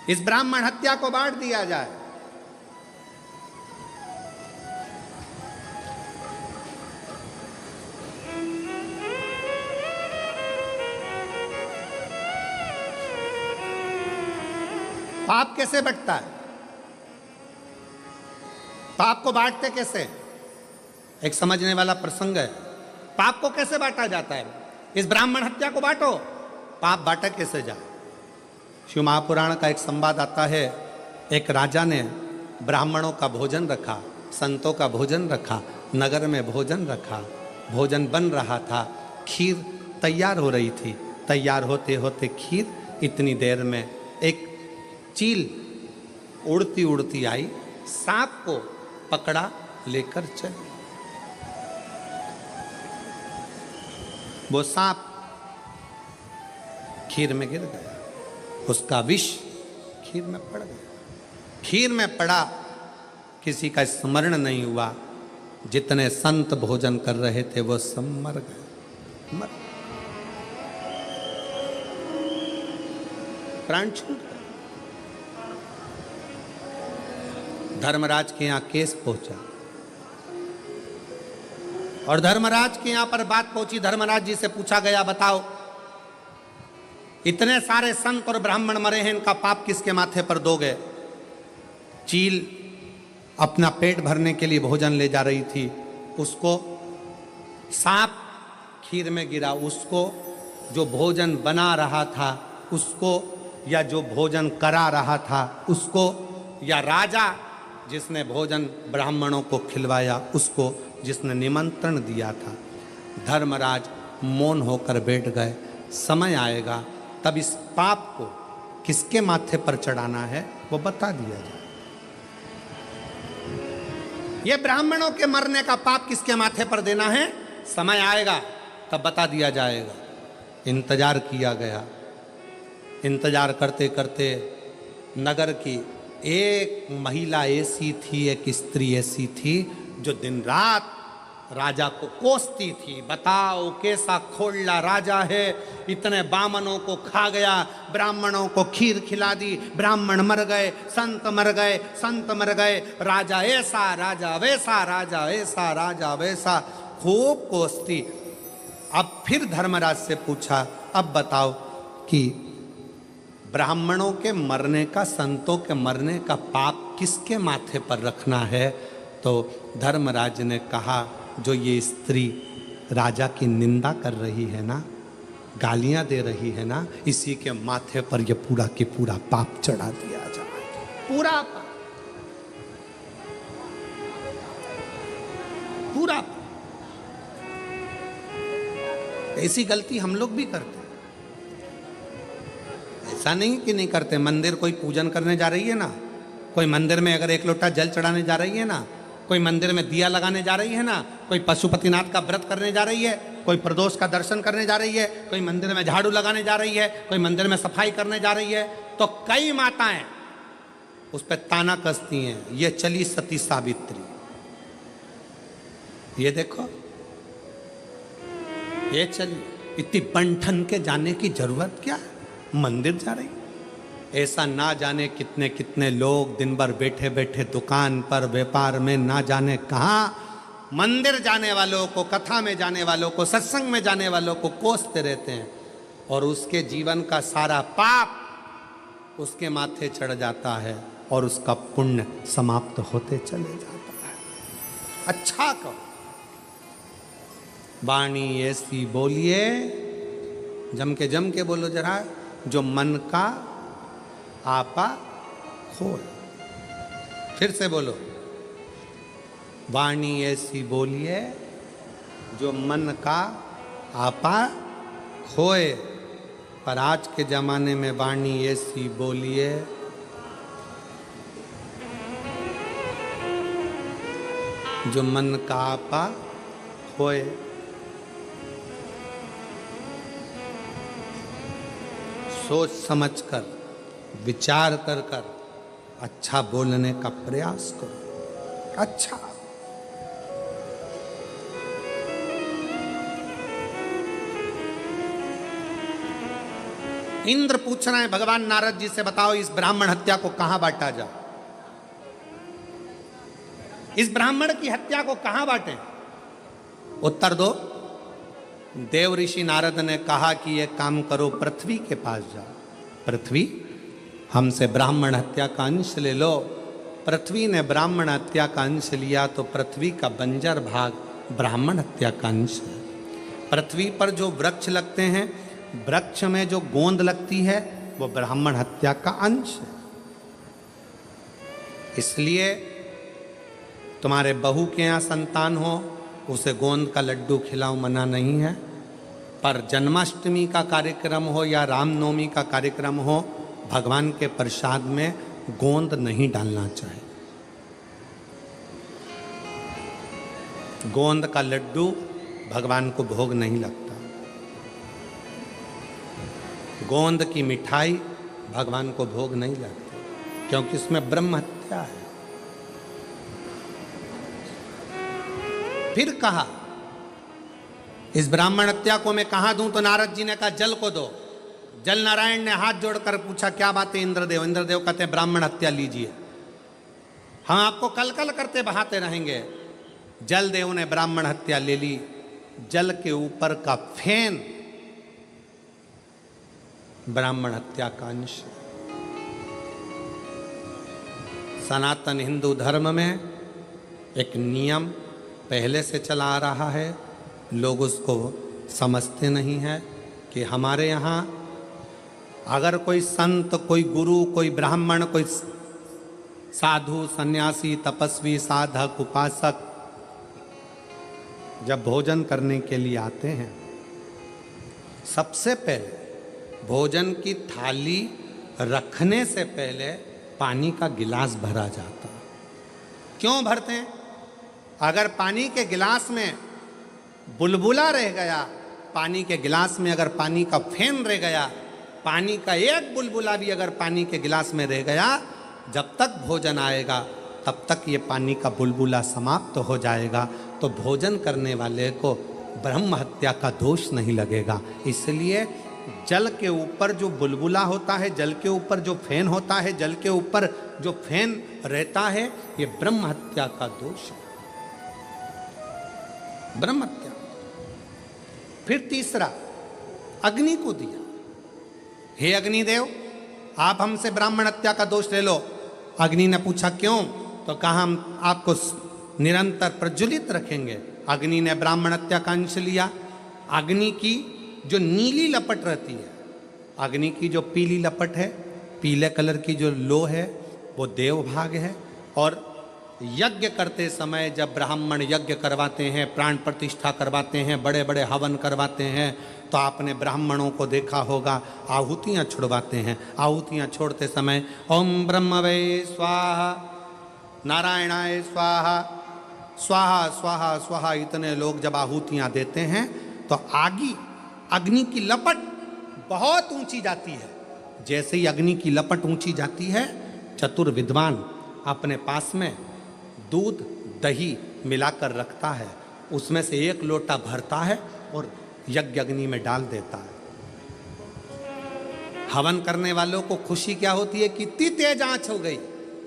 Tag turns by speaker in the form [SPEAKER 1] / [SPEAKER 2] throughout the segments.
[SPEAKER 1] इस ब्राह्मण हत्या को बांट दिया जाए। पाप कैसे बंटता है? पाप को बांटते कैसे? एक समझने वाला प्रसंग है। पाप को कैसे बांटा जाता है? इस ब्राह्मण हत्या को बांटो, पाप बांटा कैसे जाए? शिव महापुराण का एक संवाद आता है, एक राजा ने ब्राह्मणों का भोजन रखा, संतों का भोजन रखा, नगर में भोजन रखा, भोजन बन रहा था, खीर तैयार हो रही थी। तैयार होते होते खीर, इतनी देर में एक चील उड़ती उड़ती आई, सांप को पकड़ा, लेकर चली। वो सांप खीर में गिर गया, उसका विष खीर में पड़ गया। खीर में पड़ा, किसी का स्मरण नहीं हुआ। जितने संत भोजन कर रहे थे वो सब मर गए, प्राण छूट गए। धर्मराज के यहां केस पहुंचा और धर्मराज के यहां पर बात पहुंची। धर्मराज जी से पूछा गया, बताओ इतने सारे संत और ब्राह्मण मरे हैं, इनका पाप किसके माथे पर दोगे? चील अपना पेट भरने के लिए भोजन ले जा रही थी, उसको सांप खीर में गिरा, उसको जो भोजन बना रहा था उसको, या जो भोजन करा रहा था उसको, या राजा जिसने भोजन ब्राह्मणों को खिलवाया उसको, जिसने निमंत्रण दिया था। धर्मराज मौन होकर बैठ गए। समय आएगा तब इस पाप को किसके माथे पर चढ़ाना है वो बता दिया जाए। ये ब्राह्मणों के मरने का पाप किसके माथे पर देना है, समय आएगा तब बता दिया जाएगा। इंतजार किया गया। इंतजार करते करते नगर की एक महिला ऐसी थी, एक स्त्री ऐसी थी जो दिन रात राजा को कोसती थी। बताओ कैसा खोलला राजा है, इतने बामनों को खा गया, ब्राह्मणों को खीर खिला दी, ब्राह्मण मर गए, संत मर गए, संत मर गए, राजा ऐसा, राजा वैसा, राजा ऐसा, राजा वैसा, खूब कोसती। अब फिर धर्मराज से पूछा, अब बताओ कि ब्राह्मणों के मरने का, संतों के मरने का पाप किसके माथे पर रखना है? तो धर्मराज ने कहा, जो ये स्त्री राजा की निंदा कर रही है ना, गालियां दे रही है ना, इसी के माथे पर ये पूरा के पूरा पाप चढ़ा दिया जाए। पूरा पाप, पूरा पाप। ऐसी गलती हम लोग भी करते हैं। ऐसा नहीं कि नहीं करते। मंदिर कोई पूजन करने जा रही है ना, कोई मंदिर में अगर एक लोटा जल चढ़ाने जा रही है ना, कोई मंदिर में दिया लगाने जा रही है ना, कोई पशुपतिनाथ का व्रत करने जा रही है, कोई प्रदोष का दर्शन करने जा रही है, कोई मंदिर में झाड़ू लगाने जा रही है, कोई मंदिर में सफाई करने जा रही है, तो कई माताएं उस पर ताना कसती हैं, ये चली सती सावित्री। ये देखो, ये चली, इतनी बंठन के जाने की जरूरत क्या है? मंदिर जा रही। ऐसा ना जाने कितने कितने लोग दिन भर बैठे बैठे दुकान पर, व्यापार में, ना जाने कहाँ मंदिर जाने वालों को, कथा में जाने वालों को, सत्संग में जाने वालों को कोसते रहते हैं, और उसके जीवन का सारा पाप उसके माथे चढ़ जाता है और उसका पुण्य समाप्त होते चले जाता है। अच्छा कहो, वाणी ऐसी बोलिए, जम के बोलो जरा, जो मन का आपा खोल। फिर से बोलो, वाणी ऐसी बोलिए जो मन का आपा खोए। पर आज के जमाने में वाणी ऐसी बोलिए जो मन का आपा खोए। सोच समझकर, विचार कर कर अच्छा बोलने का प्रयास करो। अच्छा, इंद्र पूछ रहे हैं भगवान नारद जी से, बताओ इस ब्राह्मण हत्या को कहां बांटा जाए, इस ब्राह्मण की हत्या को कहां बांटे? उत्तर दो। देव ऋषि नारद ने कहा कि ये काम करो, पृथ्वी के पास जाओ। पृथ्वी, हमसे ब्राह्मण हत्या का अंश ले लो। पृथ्वी ने ब्राह्मण हत्या का अंश लिया तो पृथ्वी का बंजर भाग ब्राह्मण हत्या का अंश है। पृथ्वी पर जो वृक्ष लगते हैं, वृक्ष में जो गोंद लगती है, वो ब्राह्मण हत्या का अंश है। इसलिए तुम्हारे बहू के यहाँ संतान हो, उसे गोंद का लड्डू खिलाओ, मना नहीं है। पर जन्माष्टमी का कार्यक्रम हो या रामनवमी का कार्यक्रम हो, भगवान के प्रसाद में गोंद नहीं डालना चाहिए। गोंद का लड्डू भगवान को भोग नहीं लगता। गोंद की मिठाई भगवान को भोग नहीं लगती, क्योंकि इसमें ब्रह्म हत्या है। फिर कहा इस ब्राह्मण हत्या को मैं कहां दूं? तो नारद जी ने कहा जल को दो। जल नारायण ने हाथ जोड़कर पूछा क्या बात है इंद्रदेव? इंद्रदेव कहते हैं ब्राह्मण हत्या लीजिए, हम आपको कल कल करते बहाते रहेंगे। जल देव ने ब्राह्मण हत्या ले ली। जल के ऊपर का फेन ब्राह्मण हत्या का अंश। सनातन हिंदू धर्म में एक नियम पहले से चला आ रहा है, लोग उसको समझते नहीं है कि हमारे यहाँ अगर कोई संत, कोई गुरु, कोई ब्राह्मण, कोई साधु, सन्यासी, तपस्वी, साधक, उपासक जब भोजन करने के लिए आते हैं, सबसे पहले भोजन की थाली रखने से पहले पानी का गिलास भरा जाता है। क्यों भरते हैं? अगर पानी के गिलास में बुलबुला रह गया, पानी के गिलास में अगर पानी का फेन रह गया, पानी का एक बुलबुला भी अगर पानी के गिलास में रह गया, जब तक भोजन आएगा तब तक ये पानी का बुलबुला समाप्त हो जाएगा, तो भोजन करने वाले को ब्रह्म हत्या का दोष नहीं लगेगा। इसलिए जल के ऊपर जो बुलबुला होता है, जल के ऊपर जो फेन होता है, जल के ऊपर जो फेन रहता है, ये ब्रह्म हत्या का दोष है, ब्रह्म हत्या। फिर तीसरा अग्नि को दिया, हे अग्निदेव आप हमसे ब्राह्मण हत्या का दोष ले लो। अग्नि ने पूछा क्यों? तो कहा हम आपको निरंतर प्रज्वलित रखेंगे। अग्नि ने ब्राह्मण हत्या का अंश लिया। अग्नि की जो नीली लपट रहती है, अग्नि की जो पीली लपट है, पीले कलर की जो लो है, वो देव भाग है। और यज्ञ करते समय जब ब्राह्मण यज्ञ करवाते हैं, प्राण प्रतिष्ठा करवाते हैं, बड़े बड़े हवन करवाते हैं, तो आपने ब्राह्मणों को देखा होगा आहुतियाँ छुड़वाते हैं। आहुतियाँ छोड़ते समय ओम ब्रह्मवे स्वाहा, नारायणाय स्वाहा, स्वाहा स्वाहा स्वाहा, इतने लोग जब आहुतियाँ देते हैं तो अग्नि की लपट बहुत ऊंची जाती है। जैसे ही अग्नि की लपट ऊंची जाती है, चतुर विद्वान अपने पास में दूध दही मिलाकर रखता है, उसमें से एक लोटा भरता है और यज्ञ अग्नि में डाल देता है। हवन करने वालों को खुशी क्या होती है कि इतनी तेज आंच हो गई,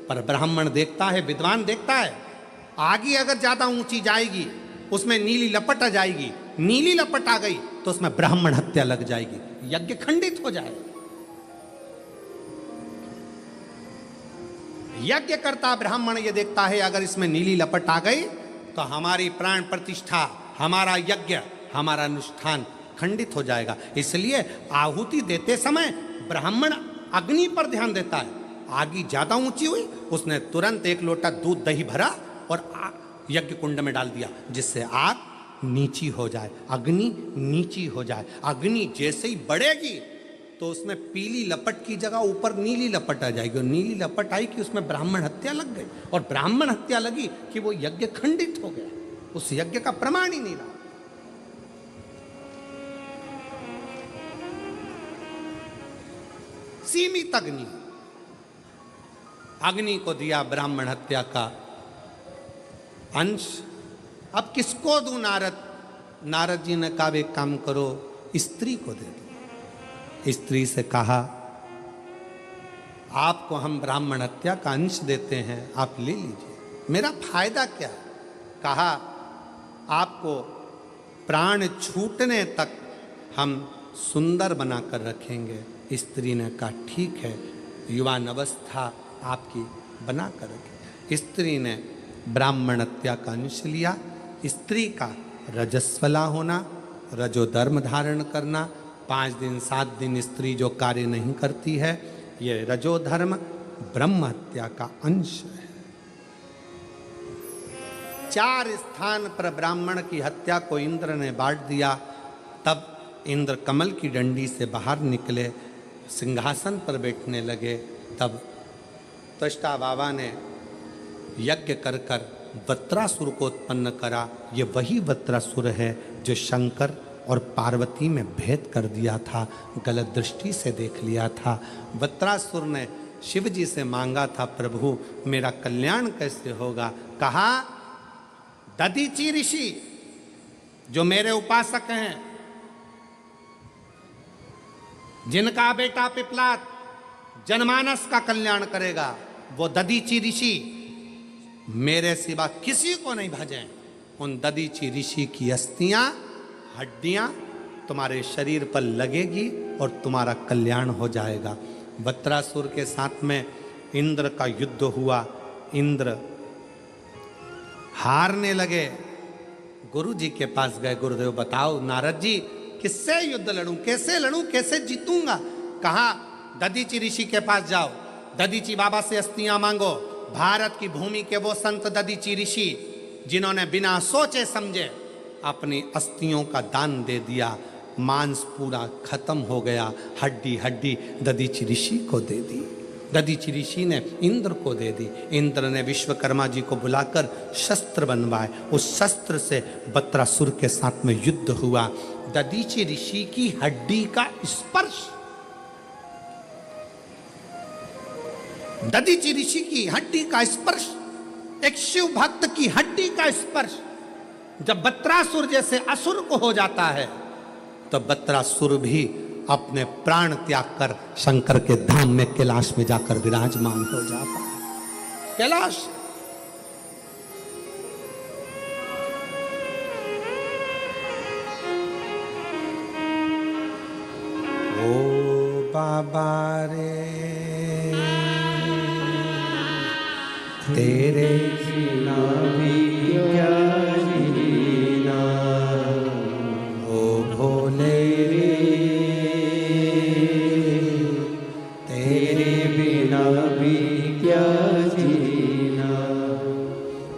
[SPEAKER 1] पर ब्राह्मण देखता है, विद्वान देखता है, आगे अगर ज्यादा ऊंची जाएगी, उसमें नीली लपट आ जाएगी, नीली लपट आ गई तो उसमें ब्राह्मण हत्या लग जाएगी, यज्ञ खंडित हो जाएगा। यज्ञ करता ब्राह्मण ये देखता है अगर इसमें नीली लपट आ गई तो हमारी प्राण प्रतिष्ठा, हमारा यज्ञ, हमारा अनुष्ठान खंडित हो जाएगा। इसलिए आहुति देते समय ब्राह्मण अग्नि पर ध्यान देता है। आगी ज्यादा ऊंची हुई, उसने तुरंत एक लोटा दूध दही भरा और यज्ञ कुंड में डाल दिया, जिससे आग नीची हो जाए, अग्नि नीची हो जाए। अग्नि जैसे ही बढ़ेगी तो उसमें पीली लपट की जगह ऊपर नीली लपट आ जाएगी, और नीली लपट आई कि उसमें ब्राह्मण हत्या लग गई, और ब्राह्मण हत्या लगी कि वो यज्ञ खंडित हो गया, उस यज्ञ का प्रमाण ही नहीं रहा। सीमित अग्नि, अग्नि को दिया ब्राह्मण हत्या का अंश। अब किसको दूं? नारद जी ने कहा एक काम करो, स्त्री को दे दो। स्त्री से कहा, आपको हम ब्राह्मण हत्या का अंश देते हैं, आप ले लीजिए, मेरा फायदा क्या? कहा, आपको प्राण छूटने तक हम सुंदर बनाकर रखेंगे। स्त्री ने कहा, ठीक है, युवान अवस्था आपकी बना कर रखें। स्त्री ने ब्राह्मण हत्या का अंश लिया। स्त्री का रजस्वला होना, रजोधर्म धारण करना, 5 दिन 7 दिन स्त्री जो कार्य नहीं करती है, ये रजोधर्म ब्रह्म हत्या का अंश है। 4 स्थान पर ब्राह्मण की हत्या को इंद्र ने बांट दिया। तब इंद्र कमल की डंडी से बाहर निकले, सिंहासन पर बैठने लगे। तब त्वष्टा बाबा ने यज्ञ कर कर वत्रासुर को उत्पन्न करा। ये वही वत्रासुर है जो शंकर और पार्वती में भेद कर दिया था, गलत दृष्टि से देख लिया था। वत्रासुर ने शिव जी से मांगा था, प्रभु मेरा कल्याण कैसे होगा? कहा, दधीचि ऋषि जो मेरे उपासक हैं, जिनका बेटा पिपलाद जनमानस का कल्याण करेगा, वो दधीचि ऋषि मेरे सिवा किसी को नहीं भजें। उन दधीचि ऋषि की अस्थियां, हड्डियां तुम्हारे शरीर पर लगेगी और तुम्हारा कल्याण हो जाएगा। वत्रासुर के साथ में इंद्र का युद्ध हुआ। इंद्र हारने लगे। गुरु जी के पास गए, गुरुदेव बताओ नारद जी किससे युद्ध लड़ूं, कैसे लड़ूं, कैसे जीतूंगा? कहा, दधीचि ऋषि के पास जाओ, दधीचि बाबा से अस्थियां मांगो। भारत की भूमि के वो संत दधीचि ऋषि जिन्होंने बिना सोचे समझे अपनी अस्थियों का दान दे दिया, मांस पूरा खत्म हो गया, हड्डी हड्डी दधीचि ऋषि को दे दी। दधीचि ऋषि ने इंद्र को दे दी। इंद्र ने विश्वकर्मा जी को बुलाकर शस्त्र बनवाए। उस शस्त्र से वत्रासुर के साथ में युद्ध हुआ। दधीचि ऋषि की हड्डी का स्पर्श, दधीचि ऋषि की हड्डी का स्पर्श, एक शिव भक्त की हड्डी का स्पर्श जब वत्रासुर जैसे असुर को हो जाता है, तो वत्रासुर भी अपने प्राण त्याग कर शंकर के धाम में कैलाश में जाकर विराजमान हो जाता है। कैलाश ओ बाबा रे तेरे जीना भी क्या जीना, ओ भोले रे तेरे बिना भी क्या जीना।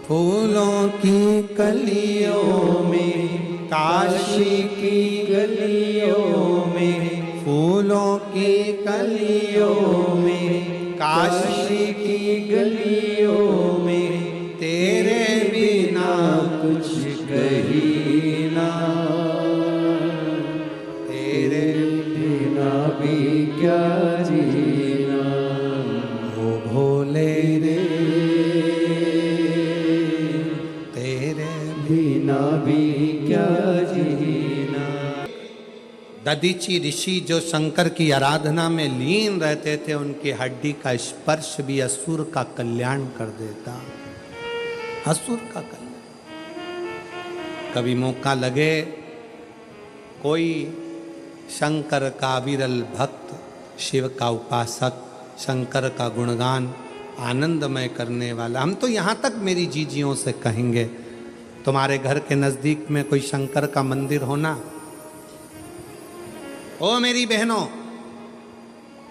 [SPEAKER 1] फूलों की कलियों में, काशी की गलियों में, फूलों की कलियों में, काशी की गलियों में, तेरे बिना कुछ कही ना, तेरे बिना भी क्या जीना, ओ भोले रे तेरे बिना भी क्या जीना। दधीचि ऋषि जो शंकर की आराधना में लीन रहते थे, उनकी हड्डी का स्पर्श भी असुर का कल्याण कर देता, असुर का कल्याण। कभी मौका लगे, कोई शंकर का विरल भक्त, शिव का उपासक, शंकर का गुणगान आनंदमय करने वाला, हम तो यहाँ तक मेरी जीजियों से कहेंगे, तुम्हारे घर के नज़दीक में कोई शंकर का मंदिर होना, ओ मेरी बहनों,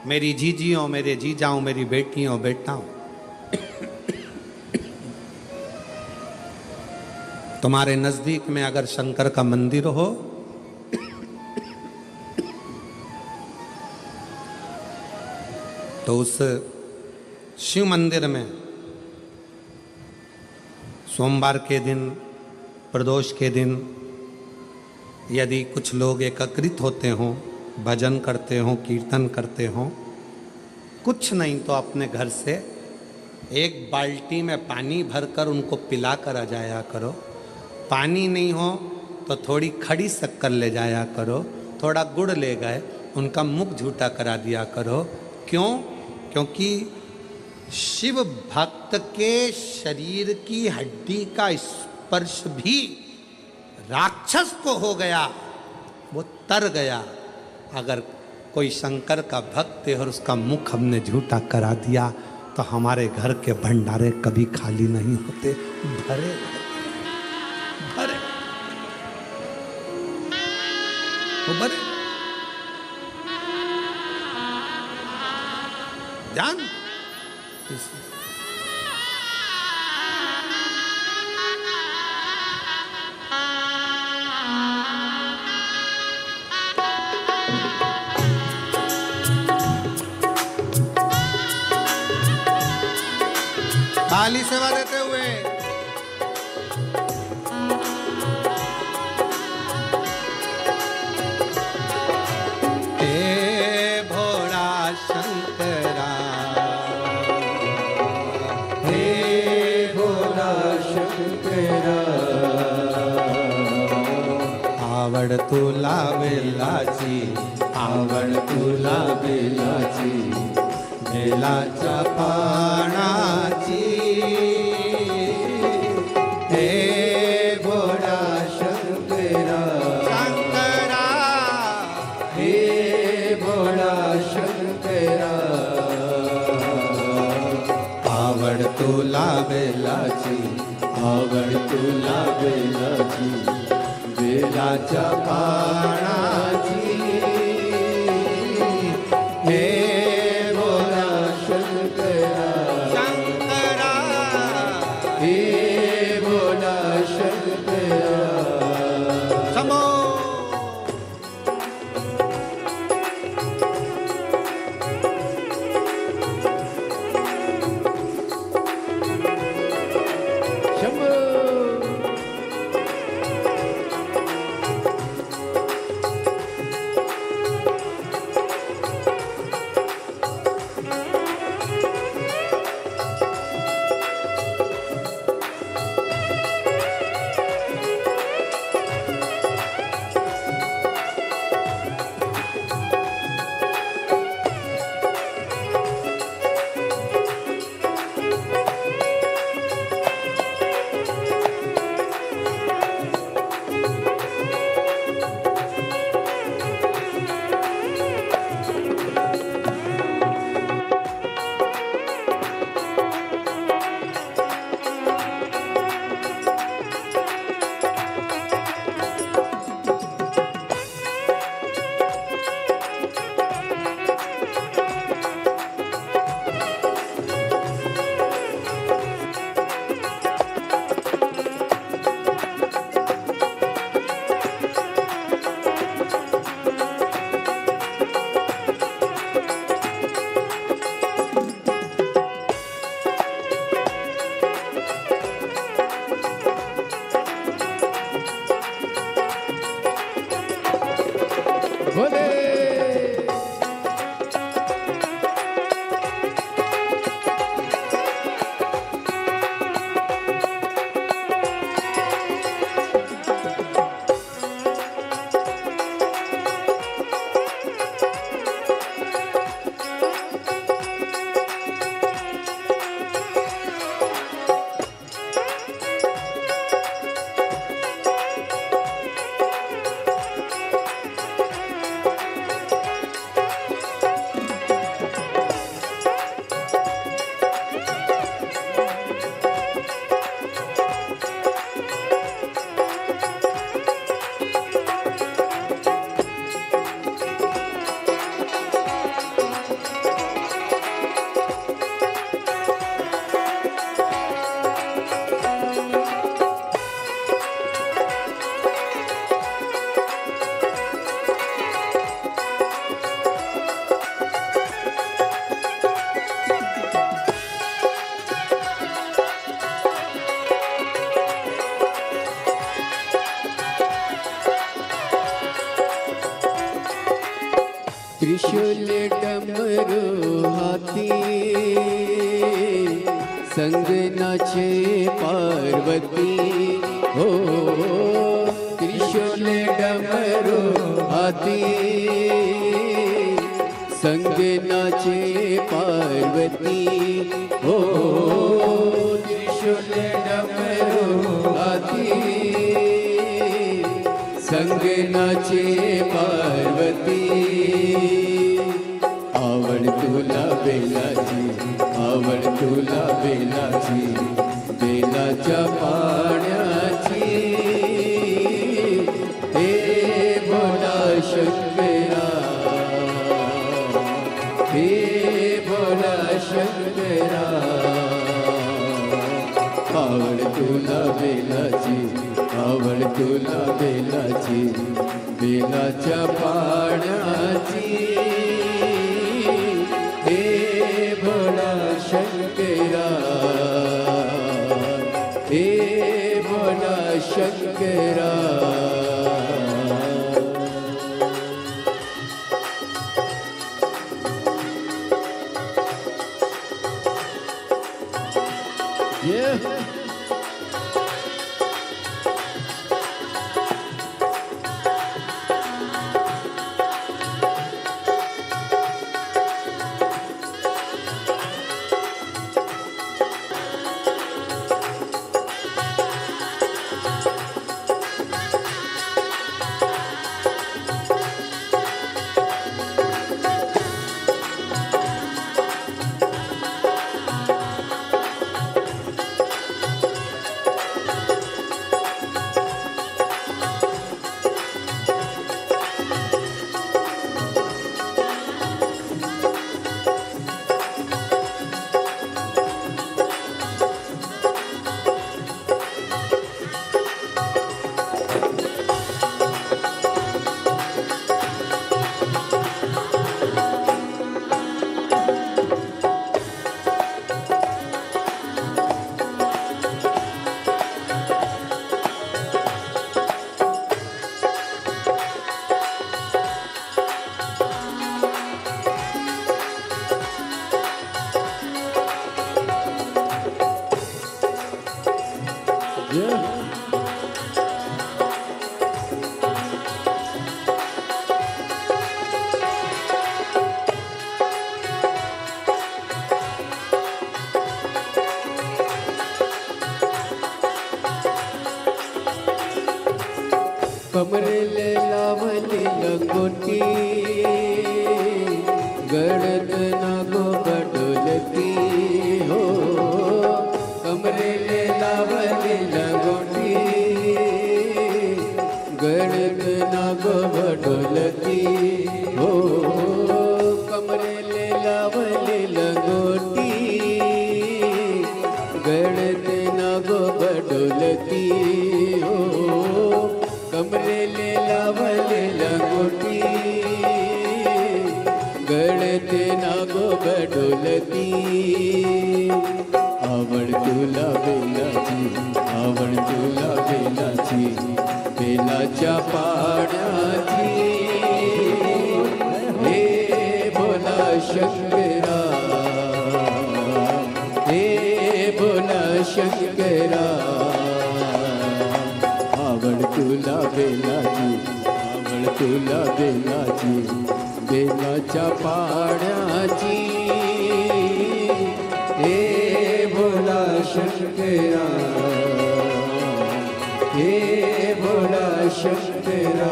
[SPEAKER 1] मेरी जीजियों, मेरे जीजाओं, मेरी बेटियों, बेटाओं, तुम्हारे नजदीक में अगर शंकर का मंदिर हो, तो उस शिव मंदिर में सोमवार के दिन, प्रदोष के दिन यदि कुछ लोग एकत्रित होते हों, भजन करते हों, कीर्तन करते हों, कुछ नहीं तो अपने घर से एक बाल्टी में पानी भरकर उनको पिला कर आ जाया करो। पानी नहीं हो तो थोड़ी खड़ी शक्कर ले जाया करो, थोड़ा गुड़ ले गए, उनका मुख झूठा करा दिया करो। क्यों? क्योंकि शिव भक्त के शरीर की हड्डी का स्पर्श भी राक्षस को हो गया, वो तर गया। अगर कोई शंकर का भक्त है और उसका मुख हमने झूठा करा दिया तो हमारे घर के भंडारे कभी खाली नहीं होते, भरे भरे वो भरे। जान खाली सेवा देते हुए हे भोला शंकरा,
[SPEAKER 2] हे भोला शंकरा,
[SPEAKER 1] आवड तुला वेलाची,
[SPEAKER 2] आवड तुला बेलाची,
[SPEAKER 1] बेलाच्या पानाची,
[SPEAKER 2] हे भोला शंकरा,
[SPEAKER 1] शंकरा,
[SPEAKER 2] हे भोला शंकरा,
[SPEAKER 1] आवड तुला
[SPEAKER 2] बेलाची, आवड तुला बेलाची, बेलाच्या पानाची, हे भोला शंकरा,
[SPEAKER 1] शंकरा,
[SPEAKER 2] हे भोला शंकरा,
[SPEAKER 1] समो
[SPEAKER 2] शंभो बोले त्रिशूल डमरू हाथी संग नाचे पार्वती हो, त्रिशूल डमरू हाथी नाचे पार्वती हो त्रिशूल डमरू हाथी संग नाचे पार्वती आवड तुला बेलाची आवड तुला बेलाची बेलाच्या पाण्याची हे भोला शंकरा हे भोला शंकरा आवड तुला बेलाची आवड तुला बेलाची बेलाच्या पाण्याची हे भोला शंकरा हे भोला शंकरा कमरेले लावली लंगोटी गळत नागो बडोलती हो कमरेले लावली लंगोटी गळत नागो बडोलती हो कमरेले लावली लंगोटी गळत नागो बडोलती हो कमरेले लावले लंगोटी गळते नागो बडोलती आवड तुला बेलाची आवड तुला बेलाची बेलाच्या पाण्याची हे भोला शंकरा हे भोला शंकरा आवड तुला बेलाची आवड तुला बेलाची बेलाच्या पाण्याची हे भोला शंकरा हे भोला शंकरा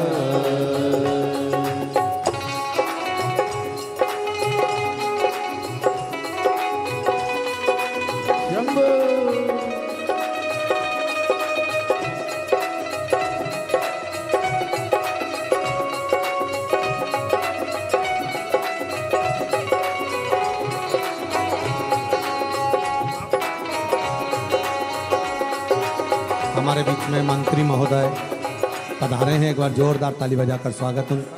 [SPEAKER 1] हमारे बीच में मंत्री महोदय पधारे हैं, एक बार जोरदार ताली बजाकर स्वागत उनका।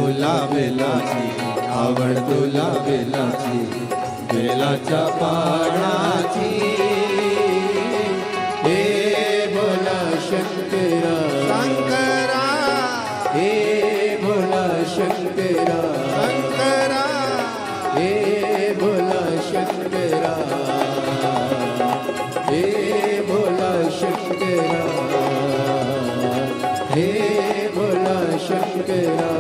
[SPEAKER 2] तुला बेलाची आवड तुला बेलाची बेलाच्या पानाची हे भोला शंकरा
[SPEAKER 1] शंकरा
[SPEAKER 2] हे भोला शंकरा
[SPEAKER 1] शंकरा
[SPEAKER 2] हे भोला शंकरा हे भोला शंकरा हे भोला शंकरा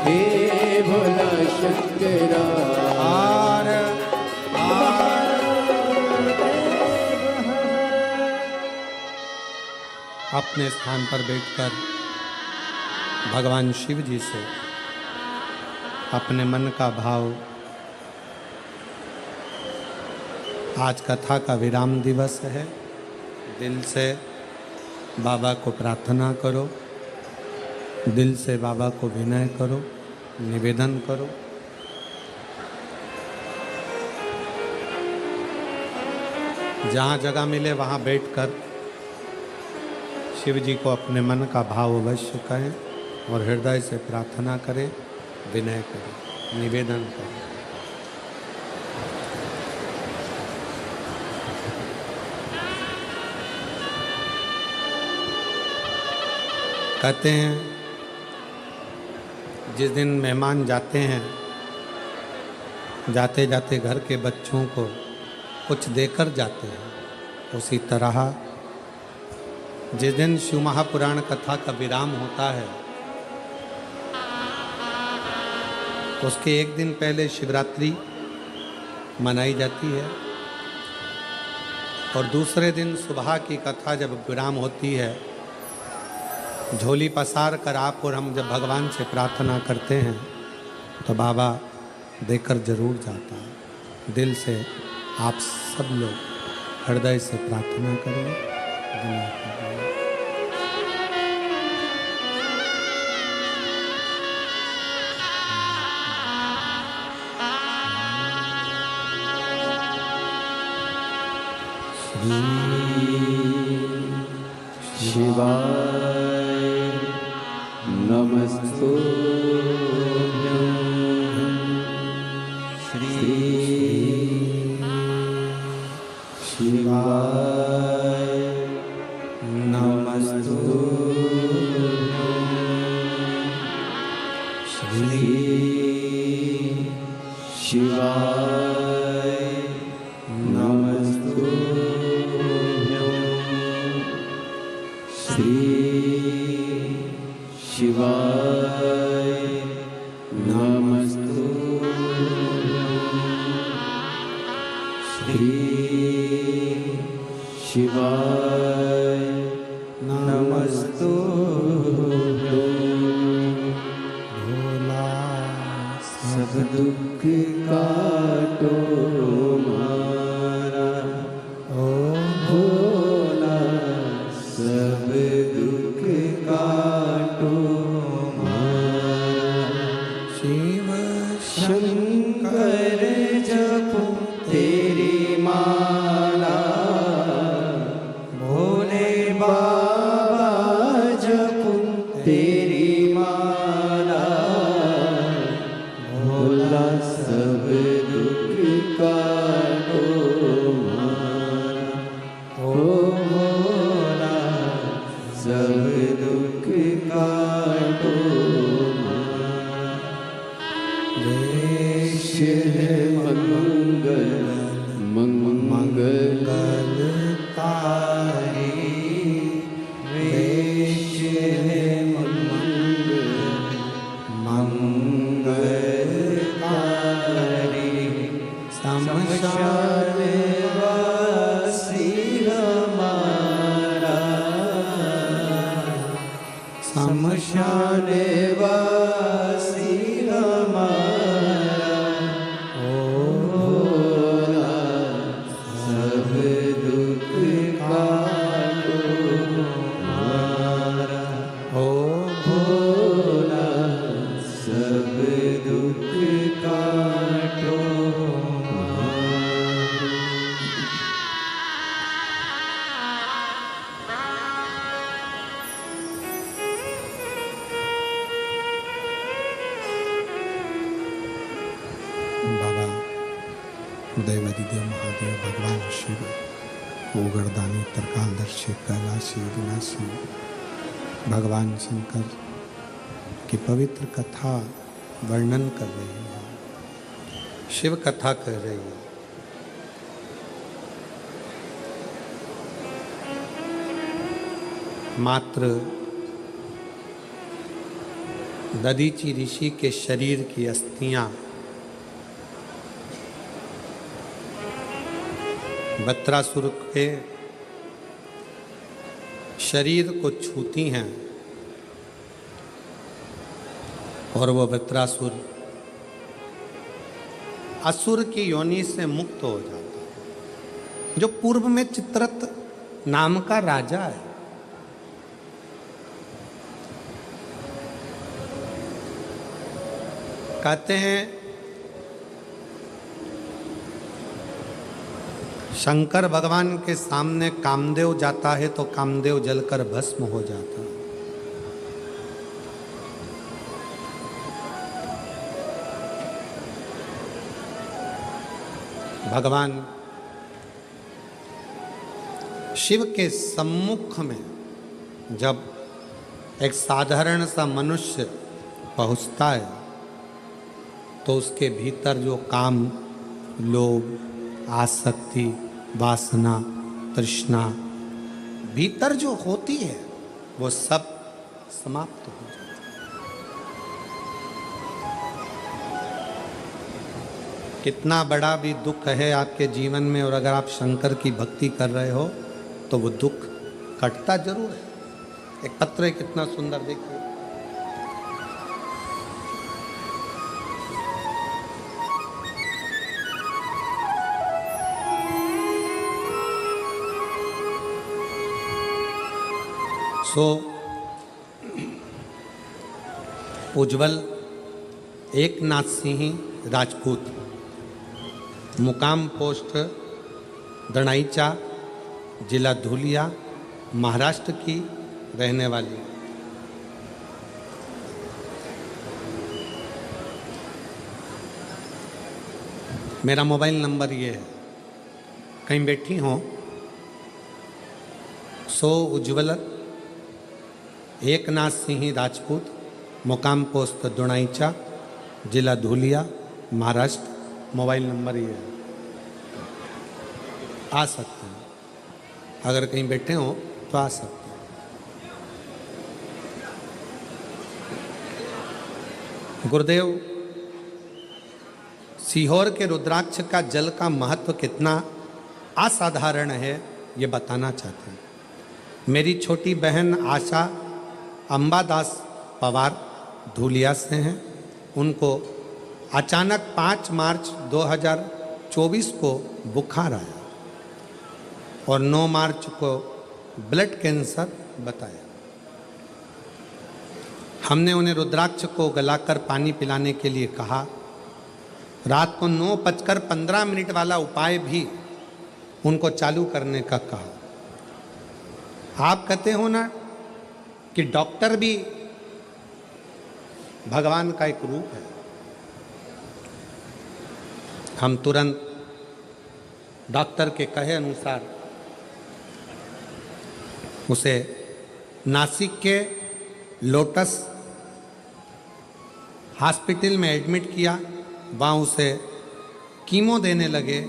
[SPEAKER 2] हे भोला शंकरा
[SPEAKER 1] आर अपने स्थान पर बैठकर भगवान शिव जी से अपने मन का भाव, आज कथा का विराम दिवस है, दिल से बाबा को प्रार्थना करो, दिल से बाबा को विनय करो, निवेदन करो। जहाँ जगह मिले वहाँ बैठकर शिव जी को अपने मन का भाव अवश्य कहें और हृदय से प्रार्थना करें, विनय करें, निवेदन करें। कहते हैं जिस दिन मेहमान जाते हैं, जाते जाते घर के बच्चों को कुछ देकर जाते हैं, उसी तरह जिस दिन शिव महापुराण कथा का विराम होता है उसके एक दिन पहले शिवरात्रि मनाई जाती है और दूसरे दिन सुबह की कथा जब विराम होती है, झोली पसार कर आप और हम जब भगवान से प्रार्थना करते हैं तो बाबा देकर जरूर जाता है। दिल से आप सब लोग हृदय से प्रार्थना करें, विनय करें।
[SPEAKER 2] शिवाय नमस्तुभ्यं श्री शिवाय नमस्तुभ्यं श्री शिवाय नमस्तुभ्यं श्री शिवाय नमस्तुभ्यं श्री शिवाय नमस्तुभ्यं भोला सब दुख काटो मारा ओ भोला सब दुख काटो मारा शिव शंकर जपो तेरी माला भोले बाबा जपो तेरी माला भोला सब दुख काटो मारा ओ भोला सब दुख काटो मारा देश है मंगल मंगलकारी देश है मंगल मंगलकारी शमशान वासी हमारा शमशान वासी हमारा ओ भोला सब दुख काटो मारा ओ भोला सब दुख काटो मारा देवादिदेव महादेव भगवान शिव ओगरदानी त्रिकालदर्शी कैलाशी विनाशी भगवान शंकर की पवित्र कथा वर्णन कर रही है,
[SPEAKER 1] शिव कथा कह रही है। मात्र दधीचि ऋषि के शरीर की अस्थियां वृत्रासुर के शरीर को छूती हैं और वो वृत्रासुर असुर की योनि से मुक्त हो जाता है, जो पूर्व में चित्ररथ नाम का राजा है। कहते हैं शंकर भगवान के सामने कामदेव जाता है तो कामदेव जलकर भस्म हो जाता है। भगवान शिव के सम्मुख में जब एक साधारण सा मनुष्य पहुंचता है तो उसके भीतर जो काम, लोभ, आसक्ति, वासना, तृष्णा भीतर जो होती है वो सब समाप्त हो जाती है। कितना बड़ा भी दुख है आपके जीवन में और अगर आप शंकर की भक्ति कर रहे हो तो वो दुख कटता जरूर है। एक पत्र है, कितना सुंदर, देखिए। उज्जवल एकनाथ सिंह राजपूत, मुकाम पोस्ट दणाईचा, जिला धुलिया, महाराष्ट्र की रहने वाली। मेरा मोबाइल नंबर ये है, कहीं बैठी हो उज्जवल एकनाथ सिंह राजपूत, मुकाम पोस्ट दुणाईचा, जिला धुलिया, महाराष्ट्र। मोबाइल नंबर ये है, आ सकते हैं। अगर कहीं बैठे हो तो आ सकते हैं। गुरुदेव सीहोर के रुद्राक्ष का जल का महत्व कितना असाधारण है ये बताना चाहते हैं। मेरी छोटी बहन आशा अंबादास पवार धुलिया से हैं। उनको अचानक 5 मार्च 2024 को बुखार आया और 9 मार्च को ब्लड कैंसर बताया। हमने उन्हें रुद्राक्ष को गलाकर पानी पिलाने के लिए कहा। रात को 9:15 वाला उपाय भी उनको चालू करने का कहा। आप कहते हो ना कि डॉक्टर भी भगवान का एक रूप है। हम तुरंत डॉक्टर के कहे अनुसार उसे नासिक के लोटस हॉस्पिटल में एडमिट किया। वहाँ उसे कीमो देने लगे।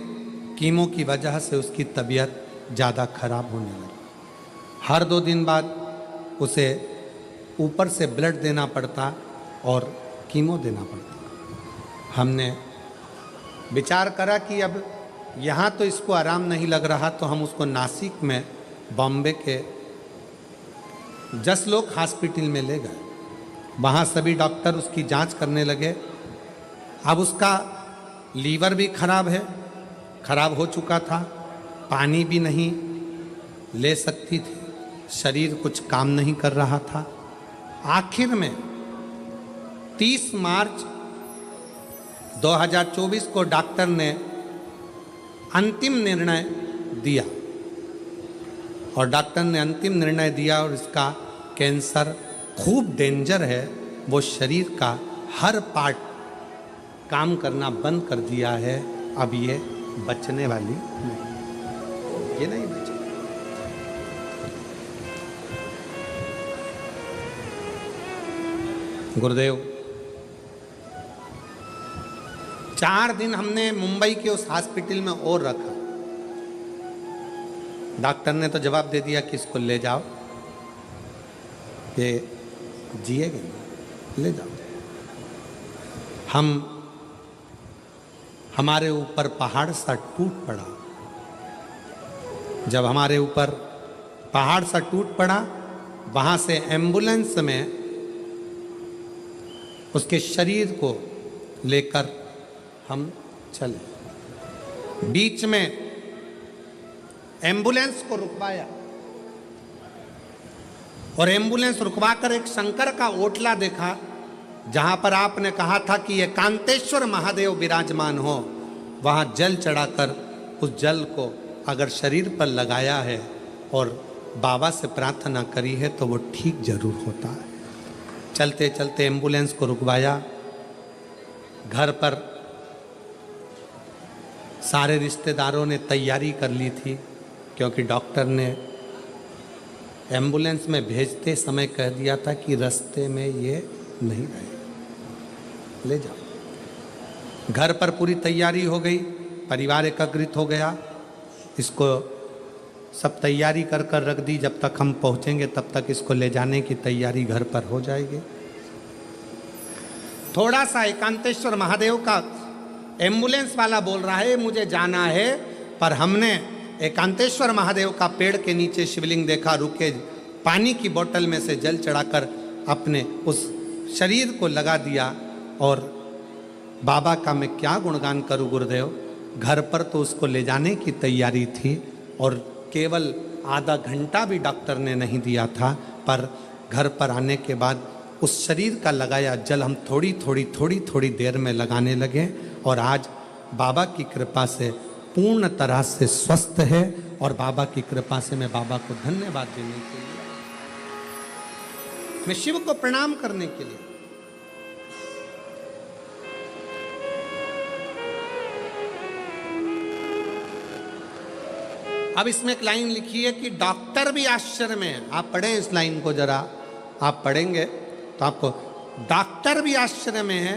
[SPEAKER 1] कीमो की वजह से उसकी तबीयत ज़्यादा खराब होने लगी। हर 2 दिन बाद उसे ऊपर से ब्लड देना पड़ता और कीमो देना पड़ता। हमने विचार करा कि अब यहाँ तो इसको आराम नहीं लग रहा तो हम उसको नासिक में बॉम्बे के जसलोक हॉस्पिटल में ले गए। वहाँ सभी डॉक्टर उसकी जांच करने लगे। अब उसका लीवर भी खराब हो चुका था, पानी भी नहीं ले सकती थी, शरीर कुछ काम नहीं कर रहा था। आखिर में 30 मार्च 2024 को डॉक्टर ने अंतिम निर्णय दिया और डॉक्टर ने अंतिम निर्णय दिया और इसका कैंसर खूब डेंजर है। वो शरीर का हर पार्ट काम करना बंद कर दिया है। अब ये बचने वाली नहीं, ये नहीं बचे। गुरुदेव 4 दिन हमने मुंबई के उस हॉस्पिटल में और रखा। डॉक्टर ने तो जवाब दे दिया कि इसको ले जाओ, ये जिएगा, ले जाओ। हमारे ऊपर पहाड़ सा टूट पड़ा। जब हमारे ऊपर पहाड़ सा टूट पड़ा, वहां से एम्बुलेंस में उसके शरीर को लेकर हम चले। बीच में एम्बुलेंस को रुकवाया और एम्बुलेंस रुकवाकर एक शंकर का ओटला देखा, जहां पर आपने कहा था कि एकांतेश्वर महादेव विराजमान हो। वहां जल चढ़ाकर उस जल को अगर शरीर पर लगाया है और बाबा से प्रार्थना करी है तो वो ठीक जरूर होता है। चलते चलते एम्बुलेंस को रुकवाया। घर पर सारे रिश्तेदारों ने तैयारी कर ली थी, क्योंकि डॉक्टर ने एम्बुलेंस में भेजते समय कह दिया था कि रास्ते में ये नहीं रहेगा, ले जाओ। घर पर पूरी तैयारी हो गई, परिवार एकत्रित हो गया, इसको सब तैयारी कर कर रख दी। जब तक हम पहुंचेंगे तब तक इसको ले जाने की तैयारी घर पर हो जाएगी। थोड़ा सा एकांतेश्वर महादेव का एम्बुलेंस वाला बोल रहा है मुझे जाना है, पर हमने एकांतेश्वर महादेव का पेड़ के नीचे शिवलिंग देखा, रुके, पानी की बोतल में से जल चढ़ाकर अपने उस शरीर को लगा दिया। और बाबा का मैं क्या गुणगान करूं गुरुदेव, घर पर तो उसको ले जाने की तैयारी थी और केवल आधा घंटा भी डॉक्टर ने नहीं दिया था, पर घर पर आने के बाद उस शरीर का लगाया जल हम थोड़ी थोड़ी देर में लगाने लगे। और आज बाबा की कृपा से पूर्ण तरह से स्वस्थ है। और बाबा की कृपा से मैं बाबा को धन्यवाद देने के लिए, मैं शिव को प्रणाम करने के लिए, अब इसमें एक लाइन लिखी है कि डॉक्टर भी आश्चर्य में है। आप पढ़ें इस लाइन को जरा, आप पढ़ेंगे तो आपको, डॉक्टर भी आश्चर्य में है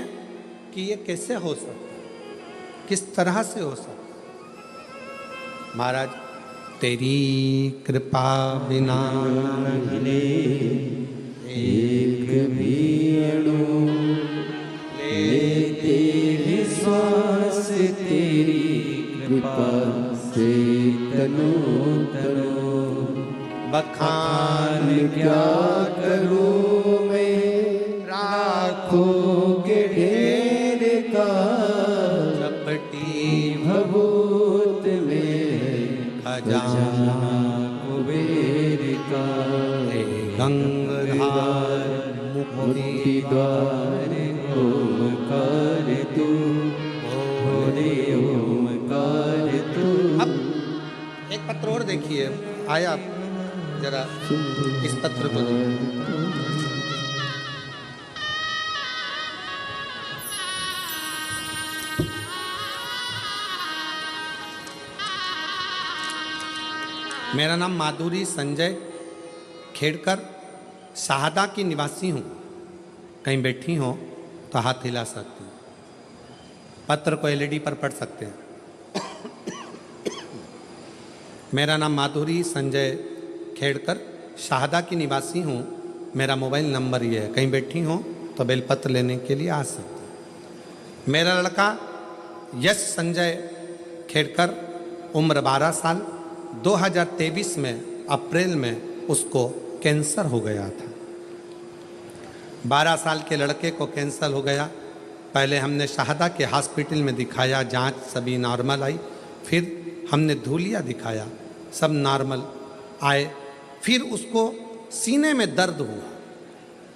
[SPEAKER 1] कि ये कैसे हो सकता, किस तरह से हो सकता। महाराज तेरी कृपा बिना
[SPEAKER 3] एक भी अणु लेते हैं श्वास तेरी कृपा से तनो तनो।
[SPEAKER 1] बखान
[SPEAKER 3] क्या करूं मैं राखों के ढेर का,
[SPEAKER 1] चपटी
[SPEAKER 3] भभूत में
[SPEAKER 1] खजाना
[SPEAKER 3] कुबेर का।
[SPEAKER 1] गंगाधार
[SPEAKER 3] मुक्ति द्वार ओमकार तू, भोरे ओमकार तू।
[SPEAKER 1] अब एक पत्र और देखिए, आया जरा इस पत्र को देखिए। मेरा नाम माधुरी संजय खेड़कर, शाहदा की निवासी हूँ। कहीं बैठी हो तो हाथ हिला सकती हूँ। पत्र को एलईडी पर पढ़ सकते हैं। मेरा नाम माधुरी संजय खेड़कर, शाहदा की निवासी हूँ। मेरा मोबाइल नंबर ये है, कहीं बैठी हो तो बेलपत्र लेने के लिए आ सकते हैं। मेरा लड़का यश संजय खेड़कर, उम्र 12 साल, 2023 में अप्रैल में उसको कैंसर हो गया था। 12 साल के लड़के को कैंसर हो गया। पहले हमने शाहदा के हॉस्पिटल में दिखाया, जांच सभी नॉर्मल आई। फिर हमने धूलिया दिखाया, सब नॉर्मल आए। फिर उसको सीने में दर्द हुआ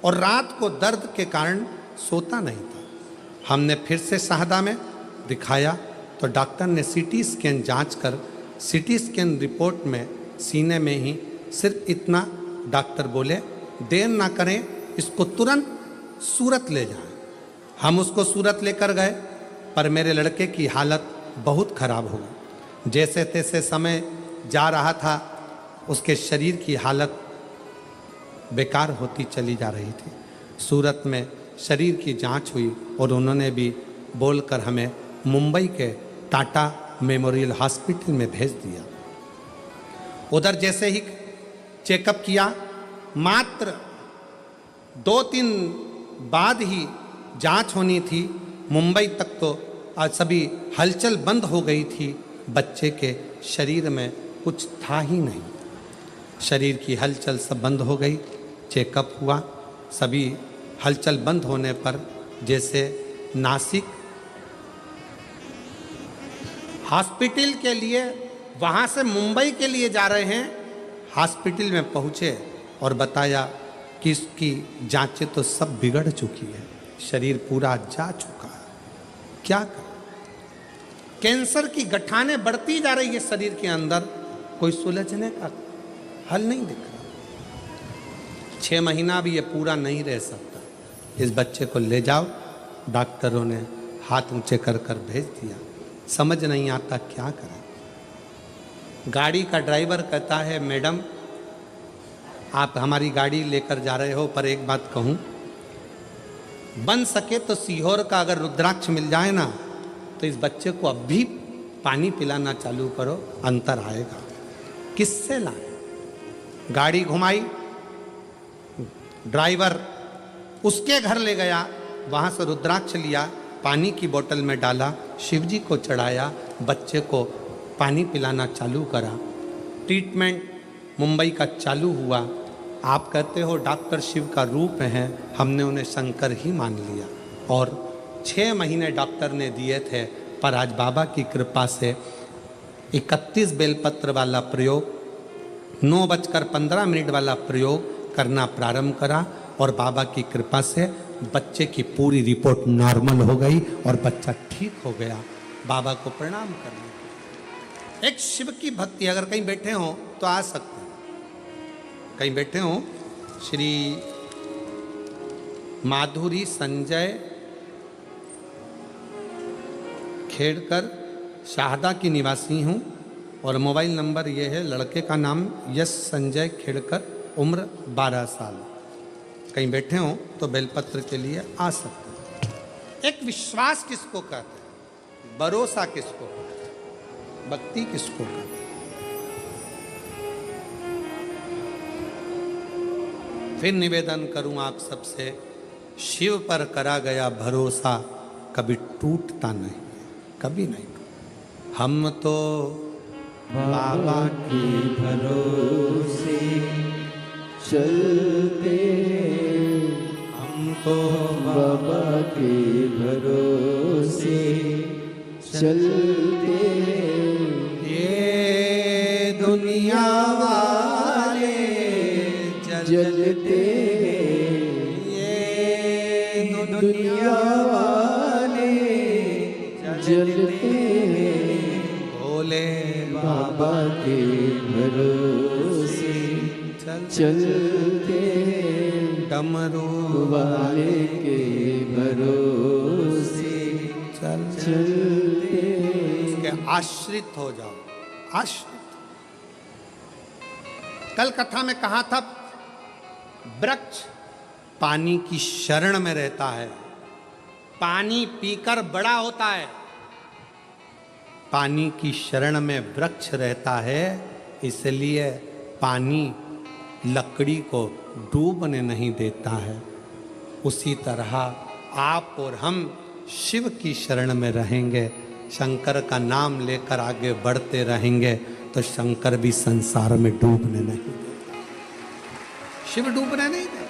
[SPEAKER 1] और रात को दर्द के कारण सोता नहीं था। हमने फिर से शाहदा में दिखाया तो डॉक्टर ने सीटी स्कैन जांच कर, सीटी स्कैन रिपोर्ट में सीने में ही सिर्फ इतना डॉक्टर बोले, देर ना करें, इसको तुरंत सूरत ले जाएं। हम उसको सूरत लेकर गए, पर मेरे लड़के की हालत बहुत खराब हो गई। जैसे तैसे समय जा रहा था, उसके शरीर की हालत बेकार होती चली जा रही थी। सूरत में शरीर की जांच हुई और उन्होंने भी बोलकर हमें मुंबई के टाटा मेमोरियल हॉस्पिटल में भेज दिया। उधर जैसे ही चेकअप किया, मात्र 2-3 बाद ही जांच होनी थी। मुंबई तक तो आज सभी हलचल बंद हो गई थी। बच्चे के शरीर में कुछ था ही नहीं, शरीर की हलचल सब बंद हो गई। चेकअप हुआ, सभी हलचल बंद होने पर जैसे नासिक हॉस्पिटल के लिए, वहाँ से मुंबई के लिए जा रहे हैं, हॉस्पिटल में पहुँचे और बताया कि इसकी जांचें तो सब बिगड़ चुकी है, शरीर पूरा जा चुका है, क्या करें। कैंसर की गठाने बढ़ती जा रही है शरीर के अंदर, कोई सुलझने का हल नहीं दिख रहा। 6 महीना भी ये पूरा नहीं रह सकता। इस बच्चे को ले जाओ, डॉक्टरों ने हाथ ऊंचे कर कर भेज दिया। समझ नहीं आता क्या करें। गाड़ी का ड्राइवर कहता है, मैडम आप हमारी गाड़ी लेकर जा रहे हो, पर एक बात कहूँ, बन सके तो सीहोर का अगर रुद्राक्ष मिल जाए ना, तो इस बच्चे को अब भी पानी पिलाना चालू करो, अंतर आएगा। किससे लाए? गाड़ी घुमाई, ड्राइवर उसके घर ले गया, वहाँ से रुद्राक्ष लिया, पानी की बोतल में डाला, शिवजी को चढ़ाया, बच्चे को पानी पिलाना चालू करा। ट्रीटमेंट मुंबई का चालू हुआ। आप कहते हो डॉक्टर शिव का रूप है, हमने उन्हें शंकर ही मान लिया। और 6 महीने डॉक्टर ने दिए थे, पर आज बाबा की कृपा से 31 बेलपत्र वाला प्रयोग, 9:15 वाला प्रयोग करना प्रारंभ करा और बाबा की कृपा से बच्चे की पूरी रिपोर्ट नॉर्मल हो गई और बच्चा ठीक हो गया। बाबा को प्रणाम करने। एक शिव की भक्ति, अगर कहीं बैठे हो तो आ सकते हैं, कहीं बैठे हो। श्री माधुरी संजय खेड़कर, शाहदा की निवासी हूँ और मोबाइल नंबर ये है, लड़के का नाम यश संजय खेड़कर, उम्र 12 साल। कहीं बैठे हो तो बेलपत्र के लिए आ सकते हैं। एक विश्वास किसको कहते हैं, भरोसा किसको कहते हैं, भक्ति किसको कहते हैं। फिर निवेदन करूं आप सबसे, शिव पर करा गया भरोसा कभी टूटता नहीं, कभी नहीं टूटता। हम तो बाबा
[SPEAKER 3] के भरोसे चलते,
[SPEAKER 1] हम तो
[SPEAKER 3] बाबा के भरोसे चलते,
[SPEAKER 1] ये दुनिया वाले
[SPEAKER 3] जलते,
[SPEAKER 1] ये
[SPEAKER 3] दुनिया वाले जलते,
[SPEAKER 1] भोले
[SPEAKER 3] बाबा के भरोसे चलते,
[SPEAKER 1] डमरू
[SPEAKER 3] वाले के भरोसे चलते।
[SPEAKER 1] उसके आश्रित हो जाओ, आश्रित। कल कथा में कहा था, वृक्ष पानी की शरण में रहता है, पानी पीकर बड़ा होता है। पानी की शरण में वृक्ष रहता है, इसलिए पानी लकड़ी को डूबने नहीं देता है। उसी तरह आप और हम शिव की शरण में रहेंगे, शंकर का नाम लेकर आगे बढ़ते रहेंगे, तो शंकर भी संसार में डूबने नहीं देता, शिव डूबने नहीं देता।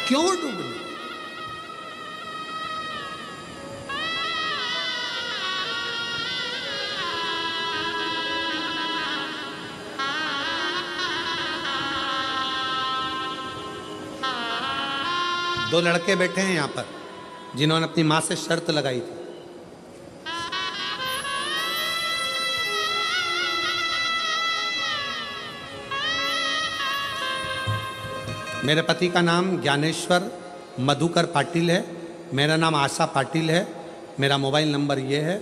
[SPEAKER 1] क्यों डूबने? दो लड़के बैठे हैं यहाँ पर, जिन्होंने अपनी माँ से शर्त लगाई थी। मेरे पति का नाम ज्ञानेश्वर मधुकर पाटिल है मेरा नाम आशा पाटिल है, मेरा मोबाइल नंबर ये है।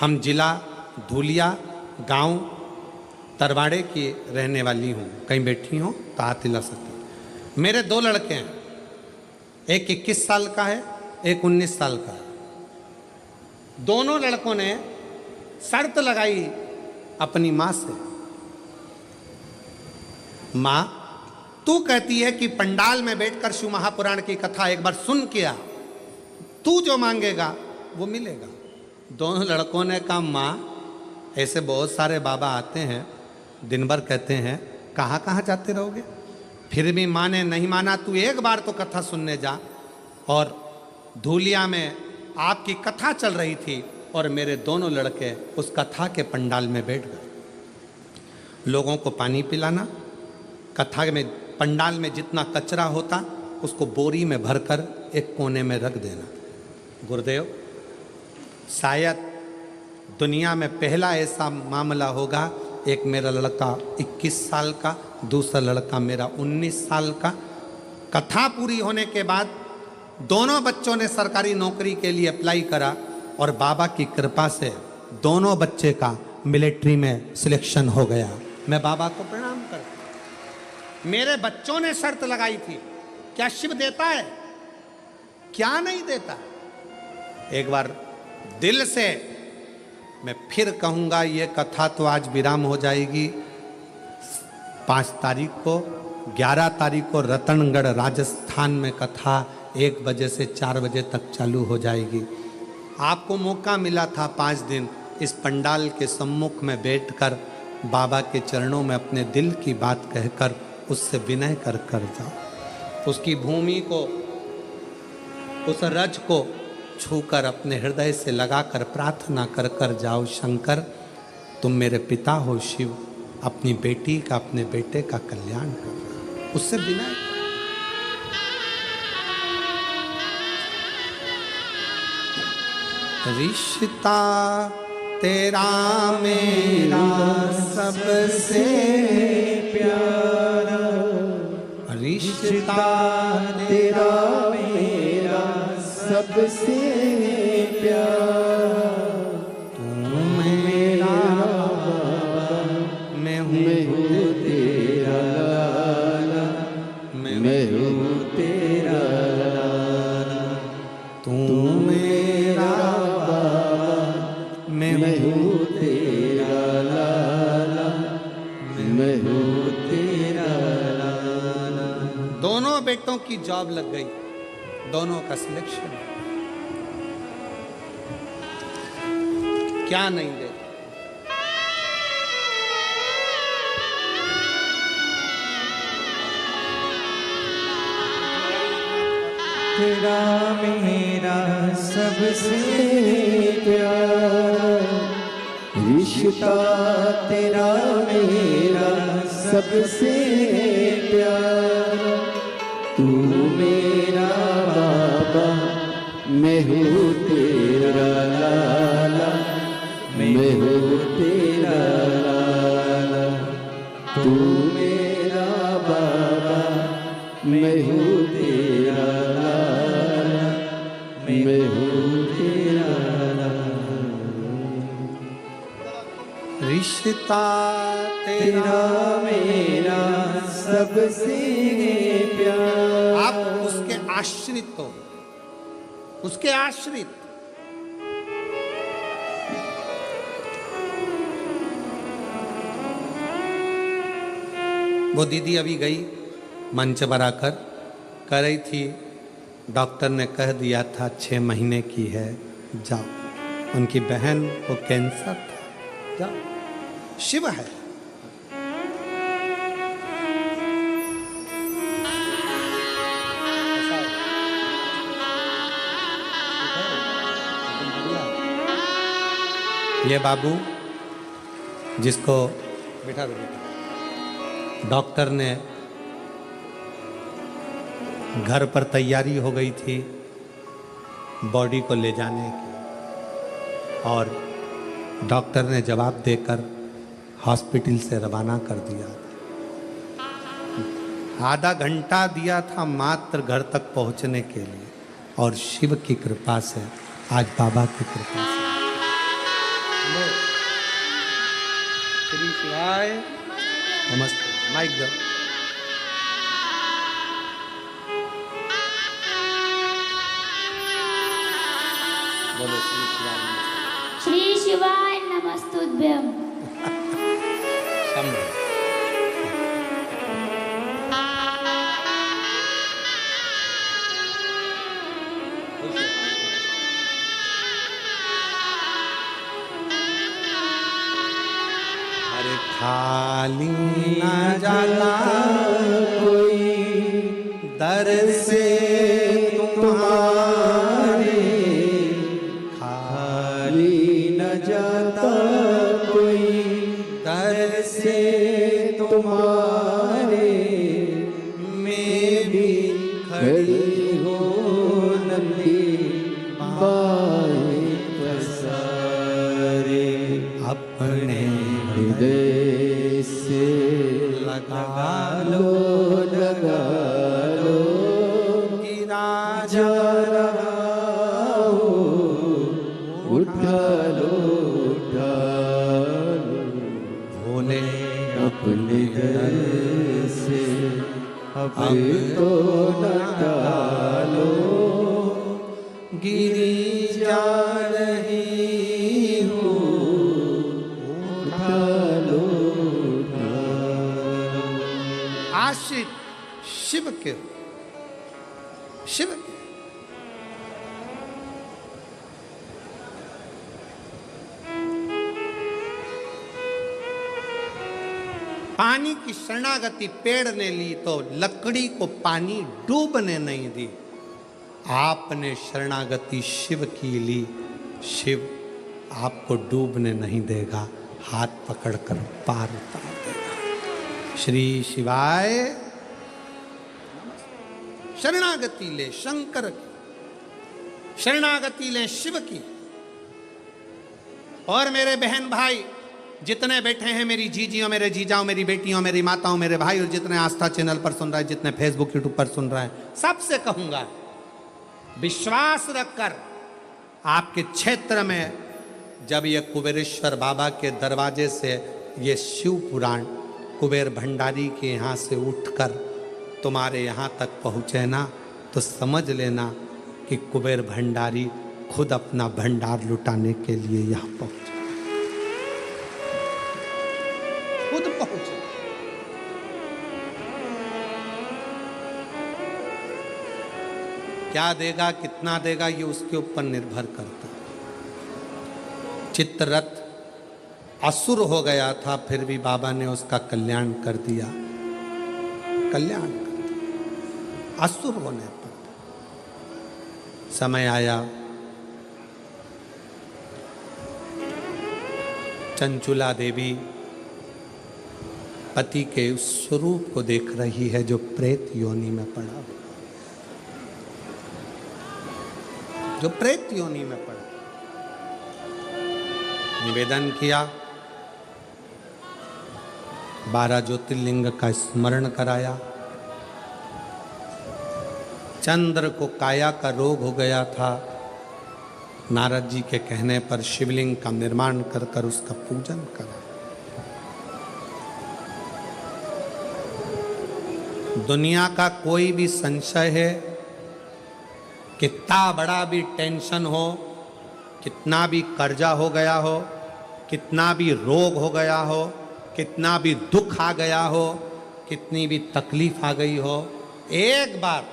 [SPEAKER 1] हम जिला धुलिया, गांव तरवाड़े की रहने वाली हूँ। कहीं बैठी हो तो हाथ हिला सकती। मेरे 2 लड़के हैं, एक 21 साल का है, एक 19 साल का है। दोनों लड़कों ने शर्त लगाई अपनी माँ से, माँ तू कहती है कि पंडाल में बैठकर शिव महापुराण की कथा एक बार सुन के आ, तू जो मांगेगा वो मिलेगा। दोनों लड़कों ने कहा माँ ऐसे बहुत सारे बाबा आते हैं, दिन भर कहते हैं कहाँ कहाँ जाते रहोगे। फिर भी माँ ने नहीं माना, तू एक बार तो कथा सुनने जा। और धूलिया में आपकी कथा चल रही थी और मेरे दोनों लड़के उस कथा के पंडाल में बैठ गए। लोगों को पानी पिलाना, कथा में पंडाल में जितना कचरा होता उसको बोरी में भरकर एक कोने में रख देना। गुरुदेव, शायद दुनिया में पहला ऐसा मामला होगा, एक मेरा लड़का 21 साल का, दूसरा लड़का मेरा 19 साल का। कथा पूरी होने के बाद दोनों बच्चों ने सरकारी नौकरी के लिए अप्लाई करा और बाबा की कृपा से दोनों बच्चे का मिलिट्री में सिलेक्शन हो गया। मैं बाबा को प्रणाम करता। मेरे बच्चों ने शर्त लगाई थी, क्या शिव देता है, क्या नहीं देता। एक बार दिल से मैं फिर कहूंगा, ये कथा तो आज विराम हो जाएगी। 5 तारीख को, 11 तारीख को रतनगढ़ राजस्थान में कथा 1 बजे से 4 बजे तक चालू हो जाएगी। आपको मौका मिला था 5 दिन इस पंडाल के सम्मुख में बैठकर बाबा के चरणों में अपने दिल की बात कहकर उससे विनय कर जाओ। उसकी भूमि को, उस रज को छूकर अपने हृदय से लगाकर प्रार्थना कर कर जाओ, शंकर तुम मेरे पिता हो शिव, अपनी बेटी का, अपने बेटे का कल्याण कर। उससे विनय रिश्ता तेरा मेरा सबसे प्यारा, रिश्ता
[SPEAKER 3] तेरा मेरा सबसे प्यारा।
[SPEAKER 1] तू मेरा बाबा, मैं हूँ
[SPEAKER 3] तेरा लाला, मैं हूँ तेरा लाला।
[SPEAKER 1] तू मेरा
[SPEAKER 3] बाबा,
[SPEAKER 1] मैं
[SPEAKER 3] हूँ तेरा लाला, मैं हूँ तेरा लाला।
[SPEAKER 1] दोनों बेटों की जॉब लग गई, दोनों का सिलेक्शन। क्या नहीं दे।
[SPEAKER 3] तेरा मेरा सबसे प्यारा, रिश्ता तेरा मेरा सबसे प्यारा। तू मेरा बाबा, मैं हूँ तेरा लाला, मैं हूँ तेरा लाला। तू मेरा बाबा, मैं हूँ तेरा लाला, मैं हूँ तेरा लाला।
[SPEAKER 1] रिश्ता
[SPEAKER 3] तेरा मेरा सबसे प्यारा।
[SPEAKER 1] आप उसके आश्रित हो, उसके आश्रित। वो दीदी अभी गई मंच बनाकर, कह रही थी डॉक्टर ने कह दिया था 6 महीने की है, जाओ। उनकी बहन को कैंसर था, जाओ, शिव है। ये बाबू जिसको बैठा दो, डॉक्टर ने घर पर तैयारी हो गई थी बॉडी को ले जाने की, और डॉक्टर ने जवाब देकर हॉस्पिटल से रवाना कर दिया। आधा घंटा दिया था मात्र घर तक पहुंचने के लिए, और शिव की कृपा से, आज बाबा की कृपा से। श्री शिवाय नमस्ते। माइक दो। बोलो श्री शिवाय नमस्ते।
[SPEAKER 4] श्री शिवाय नमस्तुभ्यं।
[SPEAKER 1] शंभो। अरे खाली न जाता
[SPEAKER 3] कोई
[SPEAKER 1] दर से तुम्हारे,
[SPEAKER 3] खाली न जाता कोई
[SPEAKER 1] दर से
[SPEAKER 3] तुम्हारे,
[SPEAKER 1] में भी
[SPEAKER 3] खड़ी हो नंदी बाएं पसारे,
[SPEAKER 1] अपने
[SPEAKER 3] हृदय से
[SPEAKER 1] लगा
[SPEAKER 3] लो लगा लो,
[SPEAKER 1] गिरा
[SPEAKER 3] जा रहा हो उठा लो उठा लो,
[SPEAKER 1] भोले
[SPEAKER 3] अपने घर से अब तो न डालो,
[SPEAKER 1] गिरी जा रही हूँ
[SPEAKER 3] उठा लो उठा लो।
[SPEAKER 1] आशिक शिव के, शिव के। पानी की शरणागति पेड़ ने ली तो लकड़ी को पानी डूबने नहीं दी। आपने शरणागति शिव की ली, शिव आपको डूबने नहीं देगा, हाथ पकड़कर पार उतार देगा। श्री शिवाय। शरणागति ले शंकर की, शरणागति ले शिव की। और मेरे बहन भाई जितने बैठे हैं, मेरी जीजियों, मेरे जीजाओं, मेरी बेटियों, मेरी माताओं, मेरे भाई, और जितने आस्था चैनल पर सुन रहे हैं, जितने फेसबुक यूट्यूब पर सुन रहे हैं, सबसे कहूंगा विश्वास रखकर आपके क्षेत्र में जब ये कुबेरेश्वर बाबा के दरवाजे से ये शिव पुराण कुबेर भंडारी के यहाँ से उठकर तुम्हारे यहाँ तक पहुँचे ना, तो समझ लेना कि कुबेर भंडारी खुद अपना भंडार लुटाने के लिए यहाँ पहुँचे, खुद पहुँचे। क्या देगा कितना देगा ये उसके ऊपर निर्भर करता है। चित्ररथ असुर हो गया था, फिर भी बाबा ने उसका कल्याण कर दिया, कल्याण कर दिया। असुर होने पर समय आया, चंचुला देवी पति के उस स्वरूप को देख रही है जो प्रेत योनि में पड़ा हुआ, जो प्रेत योनि में पड़ा। निवेदन किया, 12 ज्योतिर्लिंग का स्मरण कराया। चंद्र को काया का रोग हो गया था, नारद जी के कहने पर शिवलिंग का निर्माण कर कर उसका पूजन करा। दुनिया का कोई भी संशय है, कितना बड़ा भी टेंशन हो, कितना भी कर्जा हो गया हो, कितना भी रोग हो गया हो, कितना भी दुख आ गया हो, कितनी भी तकलीफ आ गई हो, एक बार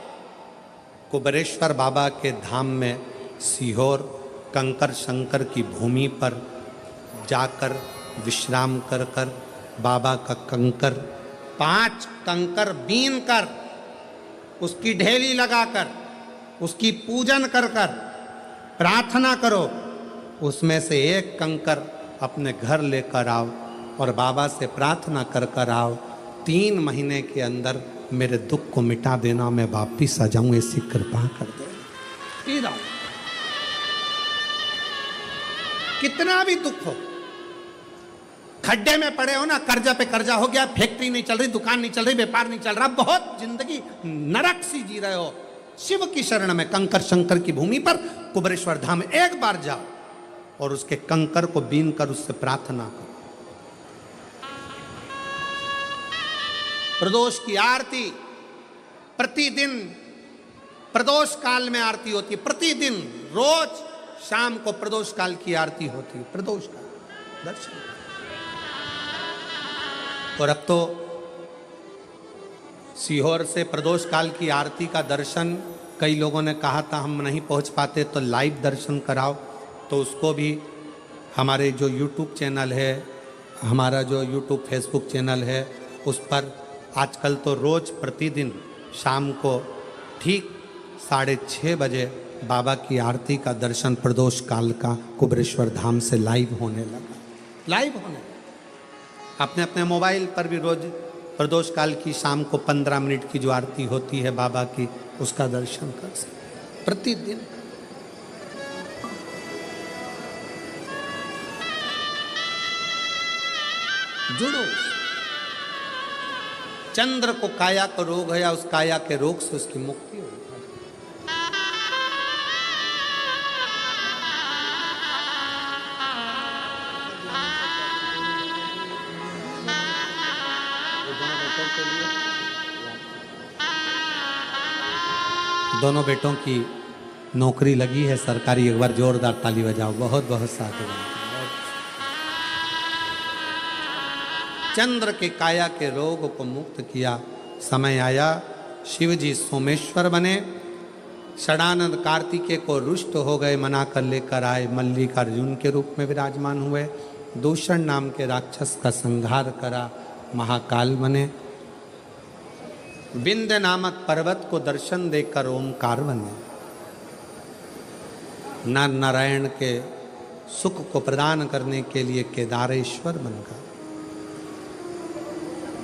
[SPEAKER 1] कुबेरेश्वर बाबा के धाम में सीहोर कंकर शंकर की भूमि पर जाकर विश्राम कर कर बाबा का कंकर 5 कंकर बीन कर उसकी ढेली लगाकर उसकी पूजन कर कर प्रार्थना करो, उसमें से एक कंकर अपने घर लेकर आओ और बाबा से प्रार्थना कर कर आओ, 3 महीने के अंदर मेरे दुख को मिटा देना, मैं वापिस आ जाऊं, ऐसी कृपा कर दे। कितना भी दुख हो, खड्डे में पड़े हो ना, कर्जा पे कर्जा हो गया, फैक्ट्री नहीं चल रही, दुकान नहीं चल रही, व्यापार नहीं चल रहा, बहुत जिंदगी नरक सी जी रहे हो, शिव की शरण में, कंकर शंकर की भूमि पर कुबेरेश्वर धाम एक बार जाओ और उसके कंकर को बीन कर उससे प्रार्थना करो। प्रदोष की आरती प्रतिदिन, प्रदोष काल में आरती होती है, प्रतिदिन रोज शाम को प्रदोष काल की आरती होती है, प्रदोष काल दर्शन। और अब तो सीहोर से प्रदोष काल की आरती का दर्शन कई लोगों ने कहा था हम नहीं पहुंच पाते तो लाइव दर्शन कराओ, तो उसको भी हमारे जो YouTube चैनल है, हमारा जो YouTube फेसबुक चैनल है, उस पर आजकल तो रोज प्रतिदिन शाम को ठीक 6:30 बजे बाबा की आरती का दर्शन प्रदोष काल का कुबेरेश्वर धाम से लाइव होने लगा, लाइव होने लगा। अपने अपने मोबाइल पर भी रोज प्रदोष काल की शाम को 15 मिनट की जो आरती होती है बाबा की, उसका दर्शन कर सकते प्रतिदिन। जुड़ो। चंद्र को काया का रोग है या उस काया के रोग से उसकी मुक्ति हो। दोनों बेटों की नौकरी लगी है सरकारी, एक बार जोरदार ताली बजाओ। बहुत बहुत साधुवाद। चंद्र के काया के रोग को मुक्त किया। समय आया शिव जी सोमेश्वर बने, षडानंद कार्तिकेय को रुष्ट हो गए, मना कर लेकर आए, मल्लिकार्जुन के रूप में विराजमान हुए, दूषण नाम के राक्षस का संहार करा, महाकाल बने, विंध्य नामक पर्वत को दर्शन देकर ओमकार बने, नर नारायण के सुख को प्रदान करने के लिए केदारेश्वर बन गए,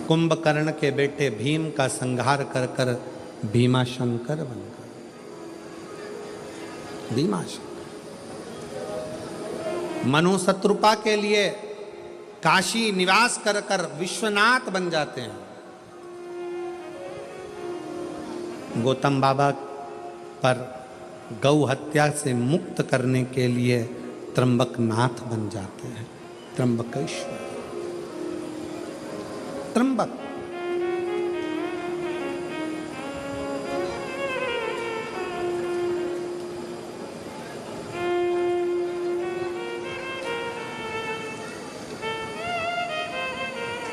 [SPEAKER 1] कुंभकर्ण के बेटे भीम का संहार कर कर भीमाशंकर बन गए, भीमाशंकर। मनु शत्रुपा के लिए काशी निवास कर कर विश्वनाथ बन जाते हैं। गौतम बाबा पर गौ हत्या से मुक्त करने के लिए त्र्यंबकनाथ बन जाते हैं, त्र्यंबकेश्वर, त्र्यंबक।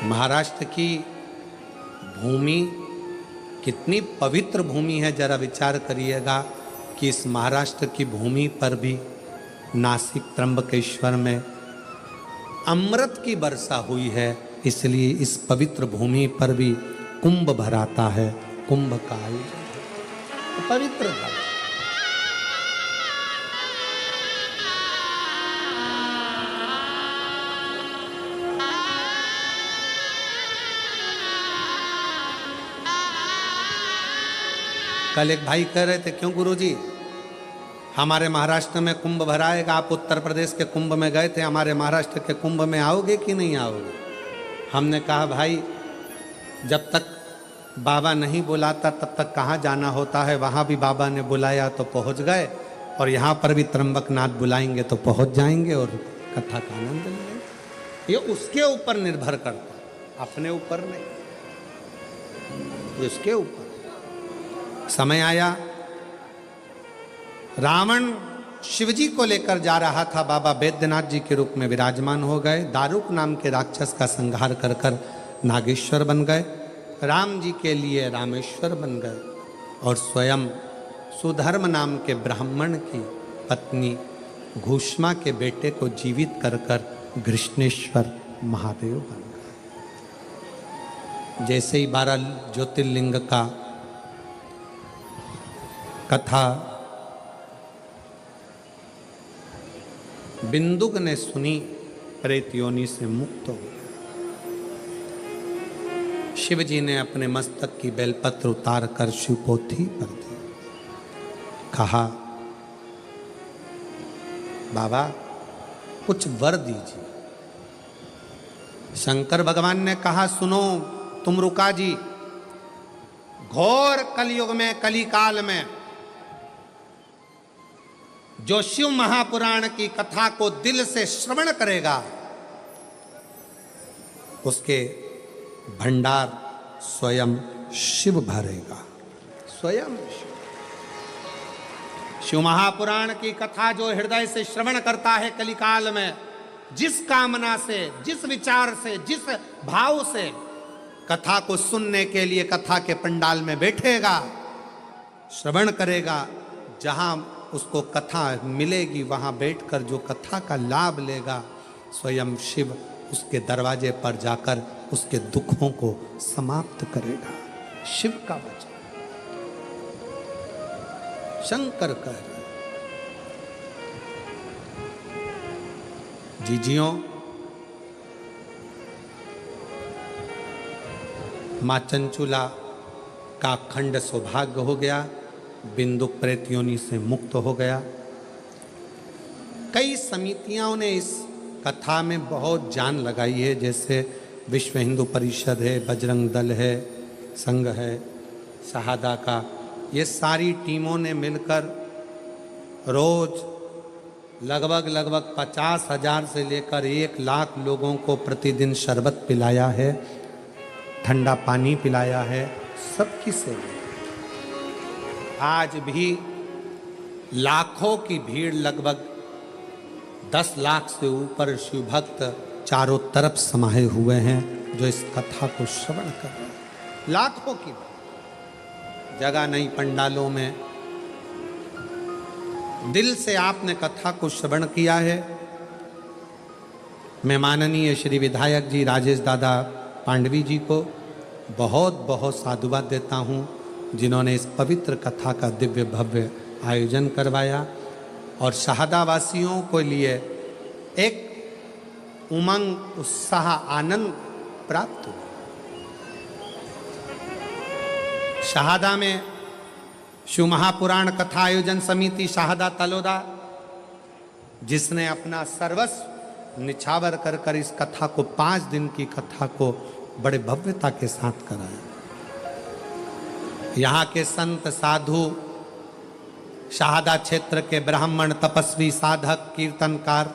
[SPEAKER 1] महाराष्ट्र की भूमि कितनी पवित्र भूमि है, जरा विचार करिएगा कि इस महाराष्ट्र की भूमि पर भी नासिक त्र्यंबकेश्वर में अमृत की वर्षा हुई है, इसलिए इस पवित्र भूमि पर भी कुंभ भराता है, कुंभ का आयोजन पवित्र था। कल एक भाई कह रहे थे क्यों गुरुजी हमारे महाराष्ट्र में कुंभ भराएगा, आप उत्तर प्रदेश के कुंभ में गए थे, हमारे महाराष्ट्र के कुंभ में आओगे कि नहीं आओगे? हमने कहा भाई जब तक बाबा नहीं बुलाता तब तक कहाँ जाना होता है, वहाँ भी बाबा ने बुलाया तो पहुँच गए, और यहाँ पर भी त्र्यंबकनाथ बुलाएंगे तो पहुँच जाएंगे और कथा का आनंद लेंगे। ये उसके ऊपर निर्भर करता है, अपने ऊपर नहीं, उसके ऊपर। समय आया रावण शिवजी को लेकर जा रहा था, बाबा वैद्यनाथ जी के रूप में विराजमान हो गए, दारुक नाम के राक्षस का संहार कर कर नागेश्वर बन गए, राम जी के लिए रामेश्वर बन गए, और स्वयं सुधर्म नाम के ब्राह्मण की पत्नी घूष्मा के बेटे को जीवित कर कर घृष्णेश्वर महादेव बन गए। जैसे ही 12 ज्योतिर्लिंग का कथा बिंदुक ने सुनी, प्रेत योनि से मुक्त हो गया। शिव जी ने अपने मस्तक की बेलपत्र उतार कर शिवपोथी पर दी, कहा बाबा कुछ वर दीजिए। शंकर भगवान ने कहा सुनो तुम रुका जी, घोर कलयुग में, कली काल में जो शिव महापुराण की कथा को दिल से श्रवण करेगा उसके भंडार स्वयं शिव भरेगा। स्वयं शिव महापुराण की कथा जो हृदय से श्रवण करता है कलिकाल में, जिस कामना से, जिस विचार से, जिस भाव से कथा को सुनने के लिए कथा के पंडाल में बैठेगा, श्रवण करेगा, जहां उसको कथा मिलेगी वहां बैठकर जो कथा का लाभ लेगा, स्वयं शिव उसके दरवाजे पर जाकर उसके दुखों को समाप्त करेगा। शिव का वचन, शंकर कह रहे जीजियों, मां चंचुला का अखंड सौभाग्य हो गया, बिंदु प्रेत योनि से मुक्त हो गया। कई समितियों ने इस कथा में बहुत जान लगाई है, जैसे विश्व हिंदू परिषद है, बजरंग दल है, संघ है, शहादा का, ये सारी टीमों ने मिलकर रोज लगभग 50,000 से लेकर 1,00,000 लोगों को प्रतिदिन शरबत पिलाया है, ठंडा पानी पिलाया है, सबकी सेवा। आज भी लाखों की भीड़, लगभग 10 लाख से ऊपर शिव भक्त चारों तरफ समाये हुए हैं जो इस कथा को श्रवण कर रहे हैं। लाखों की जगह नहीं पंडालों में, दिल से आपने कथा को श्रवण किया है। मैं माननीय श्री विधायक जी राजेश दादा पांडवी जी को बहुत बहुत साधुवाद देता हूँ, जिन्होंने इस पवित्र कथा का दिव्य भव्य आयोजन करवाया और शहादा वासियों को लिए एक उमंग, उत्साह, आनंद प्राप्त हुआ। शहादा में शिव महापुराण कथा आयोजन समिति शहादा तलोदा, जिसने अपना सर्वस्व निछावर कर कर इस कथा को 5 दिन की कथा को बड़े भव्यता के साथ कराया। यहाँ के संत साधु, शहादा क्षेत्र के ब्राह्मण, तपस्वी, साधक, कीर्तनकार,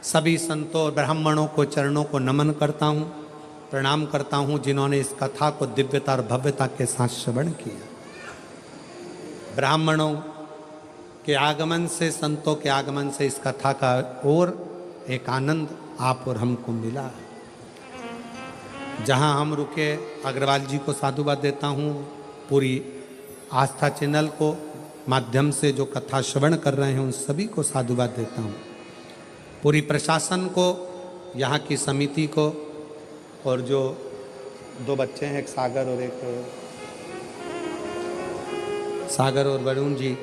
[SPEAKER 1] सभी संतों और ब्राह्मणों को चरणों को नमन करता हूँ, प्रणाम करता हूँ, जिन्होंने इस कथा को दिव्यता और भव्यता के साथ श्रवण किया। ब्राह्मणों के आगमन से, संतों के आगमन से इस कथा का और एक आनंद आप और हमको मिला है। जहाँ हम रुके, अग्रवाल जी को साधुवाद देता हूँ, पूरी आस्था चैनल को माध्यम से जो कथा श्रवण कर रहे हैं उन सभी को साधुवाद देता हूँ, पूरी प्रशासन को, यहाँ की समिति को, और जो 2 बच्चे हैं, एक सागर और वरुण जी,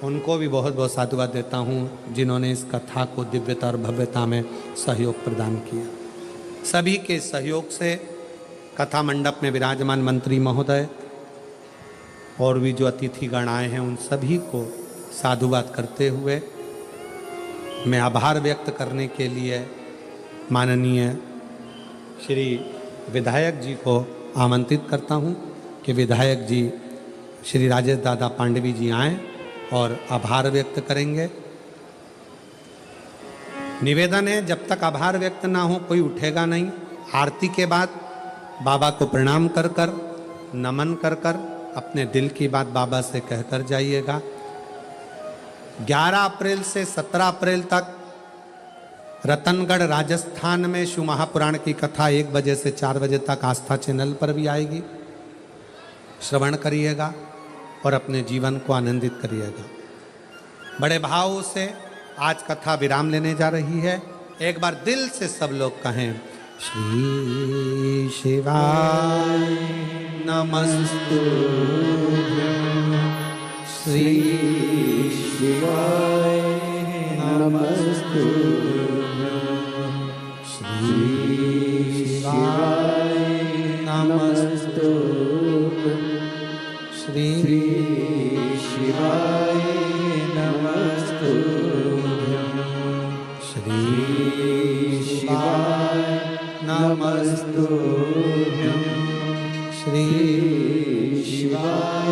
[SPEAKER 1] उनको भी बहुत बहुत साधुवाद देता हूँ, जिन्होंने इस कथा को दिव्यता और भव्यता में सहयोग प्रदान किया। सभी के सहयोग से कथा मंडप में विराजमान मंत्री महोदय और भी जो अतिथिगण आए हैं उन सभी को साधुवाद करते हुए मैं आभार व्यक्त करने के लिए माननीय श्री विधायक जी को आमंत्रित करता हूं कि विधायक जी श्री राजेश दादा पांडवी जी आएं और आभार व्यक्त करेंगे। निवेदन है, जब तक आभार व्यक्त ना हो कोई उठेगा नहीं। आरती के बाद बाबा को प्रणाम कर कर, नमन कर कर, अपने दिल की बात बाबा से कहकर जाइएगा। 11 अप्रैल से 17 अप्रैल तक रतनगढ़ राजस्थान में शिव महापुराण की कथा 1 बजे से 4 बजे तक आस्था चैनल पर भी आएगी। श्रवण करिएगा और अपने जीवन को आनंदित करिएगा। बड़े भाव से आज कथा विराम लेने जा रही है। एक बार दिल से सब लोग कहें, श्री शिवाय नमस्तुभ्यं,
[SPEAKER 3] श्री शिवाय नमस्तुभ्यं, श्री शिवाय नमस्तुभ्यं, श्री शिवाय नमस्तुभ्यं, श्री शिवाय नमस्तुभ्यं, श्री शिवाय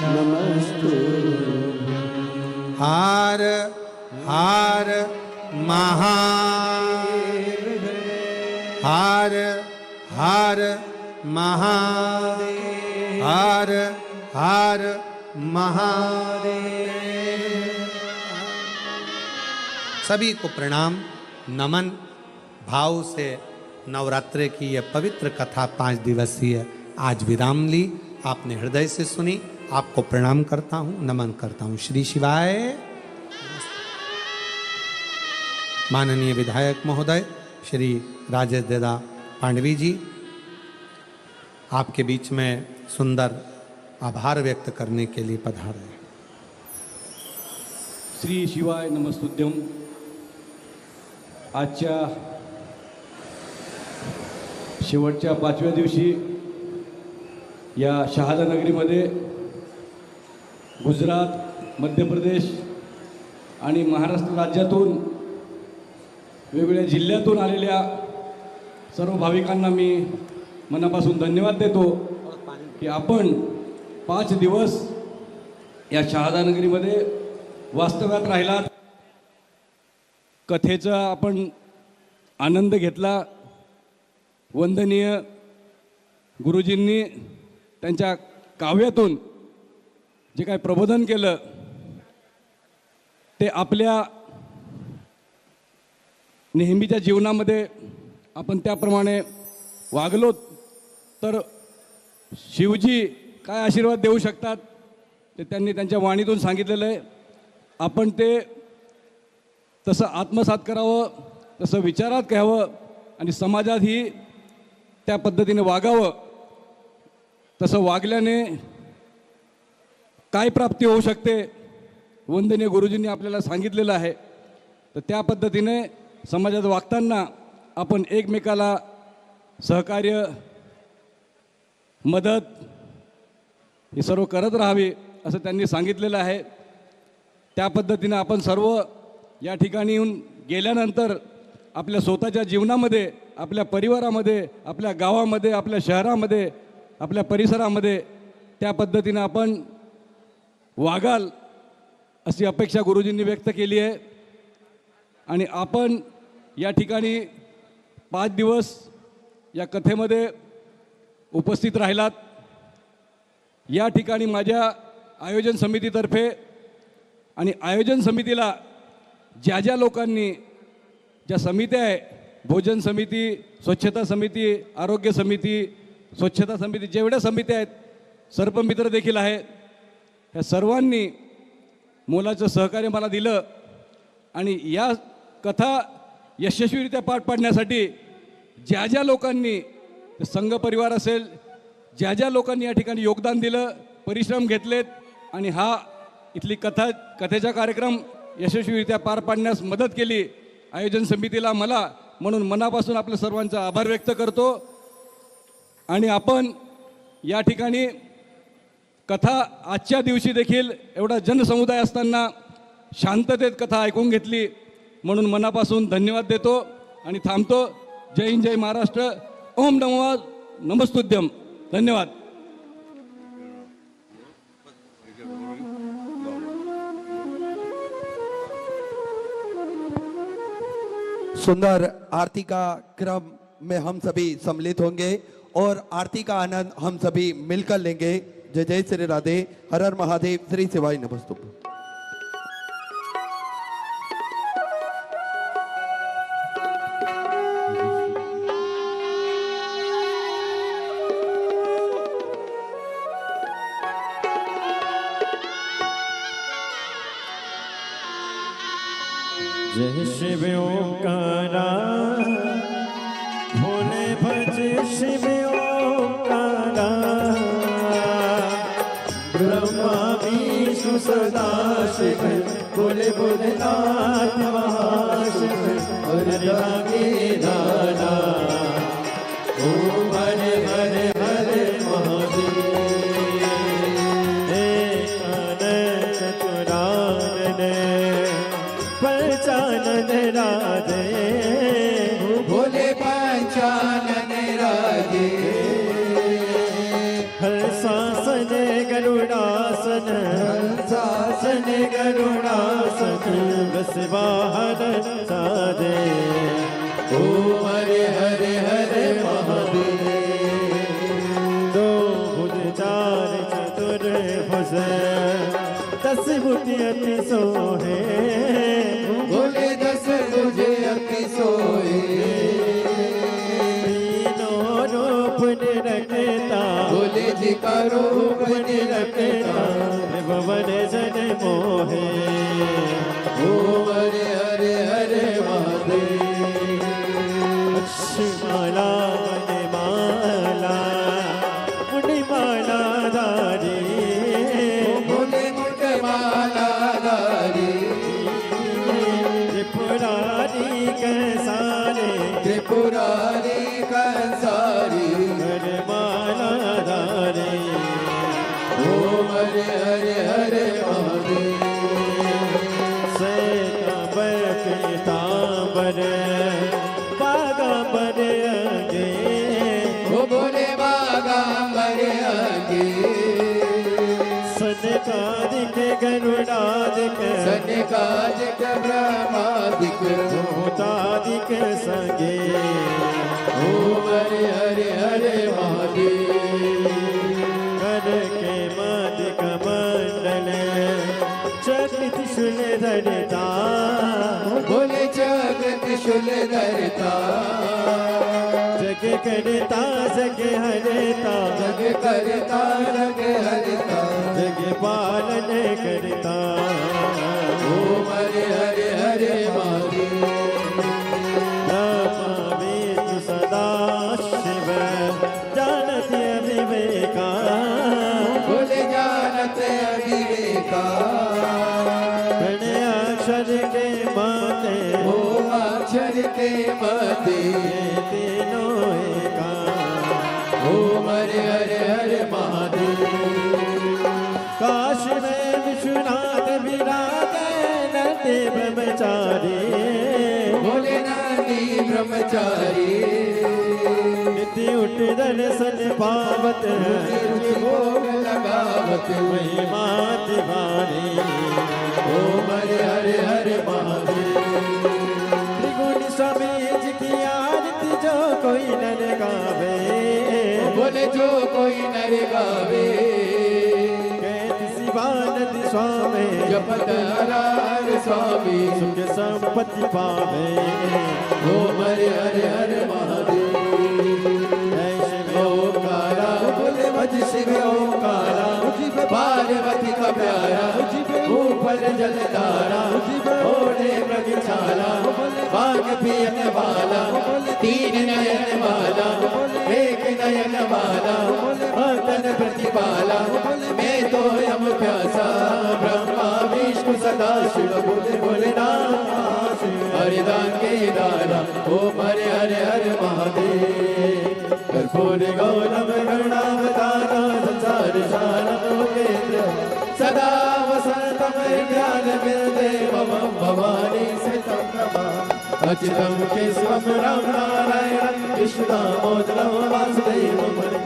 [SPEAKER 3] नमस्तुभ्यं।
[SPEAKER 1] हर महा हर हर महादेव हर हर महादेव। सभी को प्रणाम नमन भाव से। नवरात्रि की यह पवित्र कथा 5 दिवसीय आज विराम ली। आपने हृदय से सुनी, आपको प्रणाम करता हूं, नमन करता हूं। श्री शिवाय। माननीय विधायक महोदय श्री राजेश देदा पांडवी जी, आपके बीच में सुंदर आभार व्यक्त करने के लिए पधारे।
[SPEAKER 5] श्री शिवाय नमस्तुभ्यम। आजच्या शेवटच्या 5व्या दिवशी या शहादानगरीमध्ये गुजरात, मध्य प्रदेश आणि महाराष्ट्र राज्यातून वेगवेगळ्या जिल्ह्यातून आलेल्या सर्व भाविकांना मी मनापासून धन्यवाद देतो की आपण 5 दिवस या शहादानगरीमध्ये वास्तव्यात राहिलात, कथेचा आपण आनंद घेतला। वंदनीय गुरुजींनी त्यांच्या काव्यातून जे काही प्रबोधन केलं ते आपल्या नेहमीच्या जीवनामध्ये आपण त्याप्रमाणे वागलो तर शिवजी काय आशीर्वाद देऊ शकतात ते त्यांनी त्यांच्या वाणीतून सांगितलेलं आहे। आपण ते तसं आत्मसात करावं, तसं विचारात घ्यावं आणि समाजातही त्या पद्धतीने वागावं। तसं वागल्याने काय प्राप्ती होऊ शकते वंदनीय गुरुजींनी आपल्याला सांगितलेलं आहे। तर त्या पद्धतीने समाजात वागताना आपण एकमेकाला सहकार्य, मदत हे सर्व करत राहावे असं त्यांनी सांगितलेलं आहे। त्या पद्धतीने आपण सर्व या ठिकाणी येऊन गेल्यानंतर आपल्या स्वतःच्या जीवनामध्ये, आपल्या परिवारामध्ये, आपल्या गावामध्ये, आपल्या शहरामध्ये, आपल्या परिसरामध्ये त्या पद्धतीने आपण वागाल अशी अपेक्षा गुरुजींनी व्यक्त केली आहे। आणि आपण या ठिकाणी 5 दिवस या कथेमध्ये उपस्थित राहिलात। या ठिकाणी माझ्या आयोजन समितीतर्फे आणि आयोजन समितीला ज्या ज्या लोकांनी, ज्या समित्या आहे, भोजन समिती, स्वच्छता समिती, आरोग्य समिती, स्वच्छता समिती, जेवढ्या समित्या आहेत, सर्पमित्र देखील आहेत, या सर्वांनी मोलाचं सहकार्य मला दिलं। आणि या कथा यशस्वीरित्या पार पाडण्यासाठी ज्या ज्या लोकांनी, संघ परिवार असेल, ज्या ज्या लोकांनी या ठिकाणी योगदान दिलं, परिश्रम घेतलेत आणि हा इथली कथेचा कार्यक्रम यशस्वीरित्या पार पाडण्यास मदत केली, आयोजन समितीला मला म्हणून मनापासून आपल्या सर्वांचा आभार व्यक्त करतो। आणि आपण या ठिकाणी कथा आजच्या दिवशी देखील एवढा जनसमुदाय असताना शांततेत कथा ऐकून घेतली म्हणून मनापासून धन्यवाद देतो आणि थांबतो। जय हिंद, जय महाराष्ट्र। ओम नमो नमस्तुभ्यम। धन्यवाद।
[SPEAKER 6] सुंदर आरती का क्रम में हम सभी सम्मिलित होंगे और आरती का आनंद हम सभी मिलकर लेंगे। जय जय श्री राधे, हर हर महादेव, श्री शिवाय नमस्तुभ्यम।
[SPEAKER 3] जय शिव ओंकारा, भोले भजे शिव ओंकारा, ब्रह्मा विष्णु सदा शिव, भोले भोलेनाथ महाशिव, हरे रागे दादा, ओम हरे हरे हरे महादेव। पंचानन राधे,
[SPEAKER 6] भोले पंचानन राधे,
[SPEAKER 3] हर शासन गरुड़ासन,
[SPEAKER 6] शासन गरुड़ासन,
[SPEAKER 3] बस बाहर साजे।
[SPEAKER 7] ओम हरे हरे हरे महादेव।
[SPEAKER 3] दो भुज चार चतुर भुज 10 भुज अति सोहे।
[SPEAKER 7] बोले 10 भुज अति सोए।
[SPEAKER 3] तीनों रूप निरखता।
[SPEAKER 7] बोले जी का रूप निरखता।
[SPEAKER 3] त्रिभुवन जन मोहे।
[SPEAKER 7] ओम हरे हरे हरे महादेव।
[SPEAKER 3] अक्षमाला वनमाला मुनिमाला धारी।
[SPEAKER 7] बोले मुंडमाला धारी।
[SPEAKER 3] त्रिपुरारी कंसारे।
[SPEAKER 7] त्रिपुरारी कंसारी।
[SPEAKER 3] वनमाला धारी।
[SPEAKER 7] ओम हरे हरे हरे महादेव।
[SPEAKER 3] श्वेतांबर पीतांबर बागांबर आगे।
[SPEAKER 7] ओ बोले बागांबर आगे।
[SPEAKER 3] सनकादिक गरुड़ादिक
[SPEAKER 7] सनकादिक ब्रह्मादिक
[SPEAKER 3] भूतादिक संगे।
[SPEAKER 7] ओम हरे हरे हरे महादेव।
[SPEAKER 3] कर के मादिक मंडल चक्र त्रिशूल धरता।
[SPEAKER 7] बोले जग त्रिशूल धरता।
[SPEAKER 3] जग करता जग हरता।
[SPEAKER 7] जग करता जग हरता।
[SPEAKER 3] जग पालन करता।
[SPEAKER 7] ओम हरे हरे हरे महादेव।
[SPEAKER 3] ब्रह्मा विष्णु सदा शिव जानत अविवेका।
[SPEAKER 7] बोले जानत अविवेका।
[SPEAKER 3] अक्षर के माते।
[SPEAKER 7] ओम अक्षर के माते।
[SPEAKER 3] तीनों एका।
[SPEAKER 7] ओम हरे हरे हरे महादेव।
[SPEAKER 3] काशी में विश्वनाथ विराजे नंदी ब्रह्मचारी।
[SPEAKER 7] बोले नंदी ब्रह्मचारी।
[SPEAKER 3] नित्य उठ दर्शन पावत।
[SPEAKER 7] भोग लगावत।
[SPEAKER 3] महिमा तिवारी।
[SPEAKER 7] ओम हरे हरे हरे महादेव।
[SPEAKER 3] त्रिगुण स्वामी जी की आरती जो कोई नर गावे।
[SPEAKER 7] बोले जो कोई नर गावे।
[SPEAKER 3] कहती शिवानंद स्वामी
[SPEAKER 7] जपत हर स्वामी।
[SPEAKER 3] सुख संपत्ति पावे।
[SPEAKER 7] ओम हरे हरे हरे महादेव।
[SPEAKER 3] जय शिव
[SPEAKER 7] ओंकारा बोले भज शिव ओंकारा। पार्वती का प्यारा ऊपर जल तारा। ओढ़े मृगशाला बाग पियन वाला। 3 नयन वाला एक नयन वाला। तन प्रतिपाला मैं तो यम प्यासा। ब्रह्मा विष्णु सदा शिव बोले भोलेनाथ। हरिदान के दारा। ओम हरे हरे हरे महादेव। कर्पूर गौरव गरुडावतारा। संसार सारम केंद्र सदा वसंतम ज्ञान विदे मम भवानी सहितं नमामि। अच्युतं केशवं राम नारायणं कृष्ण दामोदरं वासुदेवं हरे।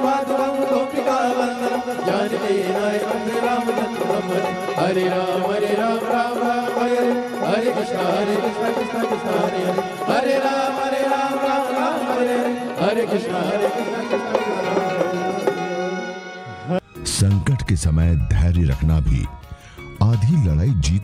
[SPEAKER 7] माधवं गोपिका वन्दनं जानकी नायकं रामचन्द्रं हरे। हरे राम राम राम हरे हरे कृष्ण कृष्ण कृष्ण हरे हरे। हरे राम राम हरे हरे कृष्ण कृष्ण।
[SPEAKER 8] संकट के समय धैर्य रखना भी आधी लड़ाई जीत